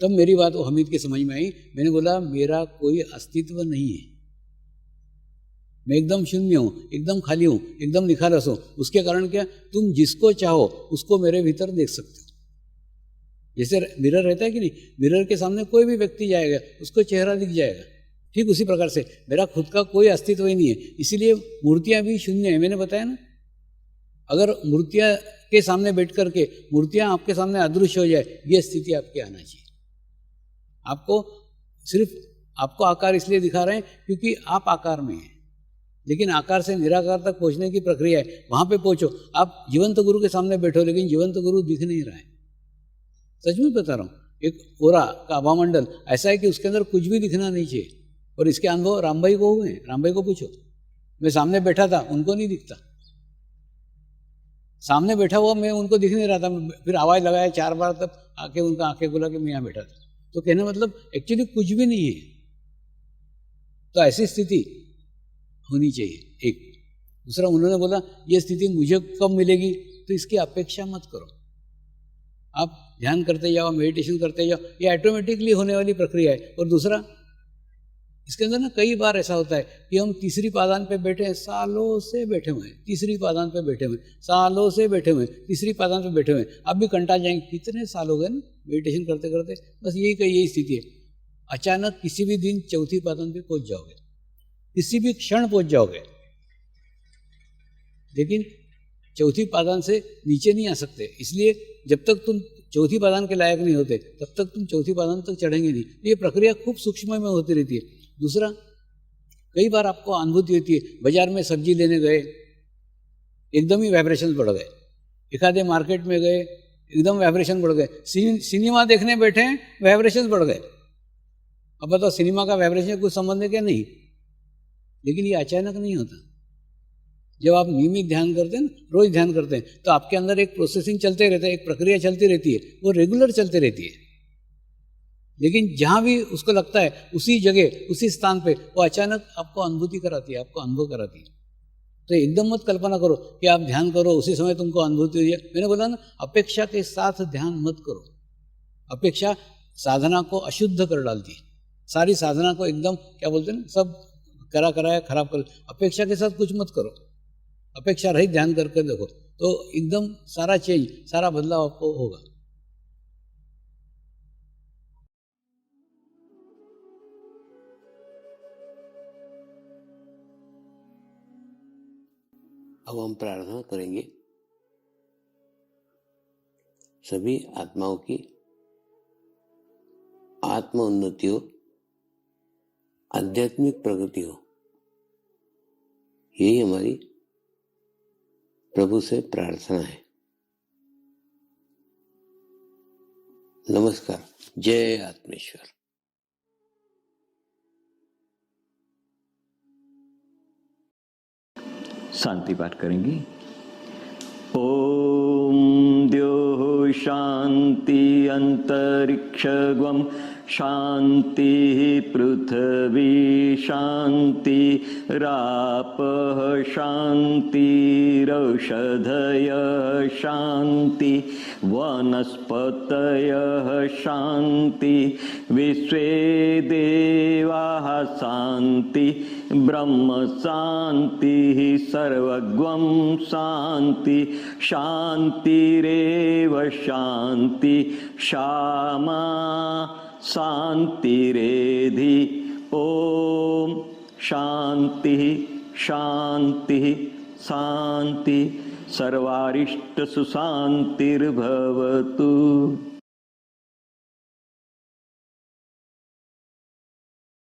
तब मेरी बात वो हमीद के समझ में आई। मैंने बोला मेरा कोई अस्तित्व नहीं है, मैं एकदम शून्य हूँ, एकदम खाली हूँ, एकदम निखालस हूँ। उसके कारण क्या, तुम जिसको चाहो उसको मेरे भीतर देख सकते हो। जैसे मिरर रहता है कि नहीं, मिरर के सामने कोई भी व्यक्ति जाएगा उसको चेहरा दिख जाएगा। ठीक उसी प्रकार से मेरा खुद का कोई अस्तित्व ही नहीं है, इसीलिए मूर्तियाँ भी शून्य है। मैंने बताया ना, अगर मूर्तियाँ के सामने बैठ करके मूर्तियाँ आपके सामने अदृश्य हो जाए, ये स्थिति आपके आना चाहिए। आपको सिर्फ आपको आकार इसलिए दिखा रहे हैं क्योंकि आप आकार में हैं, लेकिन आकार से निराकार तक पहुंचने की प्रक्रिया है, वहां पे पहुंचो। आप जीवंत गुरु के सामने बैठो लेकिन जीवंत गुरु दिख नहीं रहा है। सच में बता रहा हूँ, एक ओरा का आभामंडल ऐसा है कि उसके अंदर कुछ भी दिखना नहीं चाहिए, और इसके अनुभव राम भाई को हुए हैं, राम भाई को पूछो। मैं सामने बैठा था, उनको नहीं दिखता, सामने बैठा हुआ मैं उनको दिख नहीं रहा था, फिर आवाज लगाया 4 बार, तब आके उनका आंखें खुला कि मैं यहाँ बैठा था। तो कहने मतलब एक्चुअली कुछ भी नहीं है। तो ऐसी स्थिति होनी चाहिए एक। दूसरा उन्होंने बोला ये स्थिति मुझे कब मिलेगी, तो इसकी अपेक्षा मत करो। आप ध्यान करते जाओ, मेडिटेशन करते जाओ, ये ऑटोमेटिकली होने वाली प्रक्रिया है। और दूसरा इसके अंदर ना कई बार ऐसा होता है कि हम तीसरी पादान पे बैठे हैं, सालों से बैठे हुए हैं, तीसरी पादान पे बैठे हुए, सालों से बैठे हुए, तीसरी पादान पे बैठे हुए, अब भी कंटाल जाएंगे, कितने साल हो गए ना मेडिटेशन करते करते। बस यही स्थिति है। अचानक किसी भी दिन चौथी पादान पे पहुंच जाओगे, किसी भी क्षण पहुंच जाओगे, लेकिन चौथी पादान से नीचे नहीं आ सकते। इसलिए जब तक तुम चौथी पादान के लायक नहीं होते तब तक तुम चौथी पादान तक चढ़ेंगे नहीं। ये प्रक्रिया खूब सूक्ष्म में होती रहती है। दूसरा, कई बार आपको अनुभूति होती है, बाजार में सब्जी लेने गए, एकदम ही वाइब्रेशन बढ़ गए, एक आधे मार्केट में गए, एकदम वाइब्रेशन बढ़ गए, सिनेमा देखने बैठे हैं, वाइब्रेशन बढ़ गए। अब बताओ सिनेमा का वाइब्रेशन कुछ संबंध है क्या? नहीं। लेकिन ये अचानक नहीं होता। जब आप नियमित ध्यान करते हैं, रोज ध्यान करते हैं, तो आपके अंदर एक प्रोसेसिंग चलते रहता है, एक प्रक्रिया चलती रहती है, वो रेगुलर चलती रहती है। लेकिन जहाँ भी उसको लगता है उसी जगह, उसी स्थान पे वो अचानक आपको अनुभूति कराती है, आपको अनुभव कराती है। तो एकदम मत कल्पना करो कि आप ध्यान करो उसी समय तुमको अनुभूति हुई है। मैंने बोला ना, अपेक्षा के साथ ध्यान मत करो। अपेक्षा साधना को अशुद्ध कर डालती है, सारी साधना को एकदम क्या बोलते हैं ना, सब कराया खराब कर। अपेक्षा के साथ कुछ मत करो, अपेक्षा रहित ध्यान करके देखो, तो एकदम सारा चेंज, सारा बदलाव आपको होगा। अब हम प्रार्थना करेंगे सभी आत्माओं की आत्म उन्नति हो, आध्यात्मिक प्रगति हो। यही हमारी प्रभु से प्रार्थना है। नमस्कार। जय आत्मेश्वर। शांति पाठ करेंगे। ओम द्योः शांति अंतरिक्षगम शांति पृथ्वी शांति रापः शांतिरौषधयः शांति वनस्पतयः शांति विश्वे देवाः शांति ब्रह्म शांति सर्वगं शांति शांतिरेव शांति क्षमा शांतिरेधि। ओम शांति शांति शांति सर्वारिष्ट सुशांतिर्भवतु।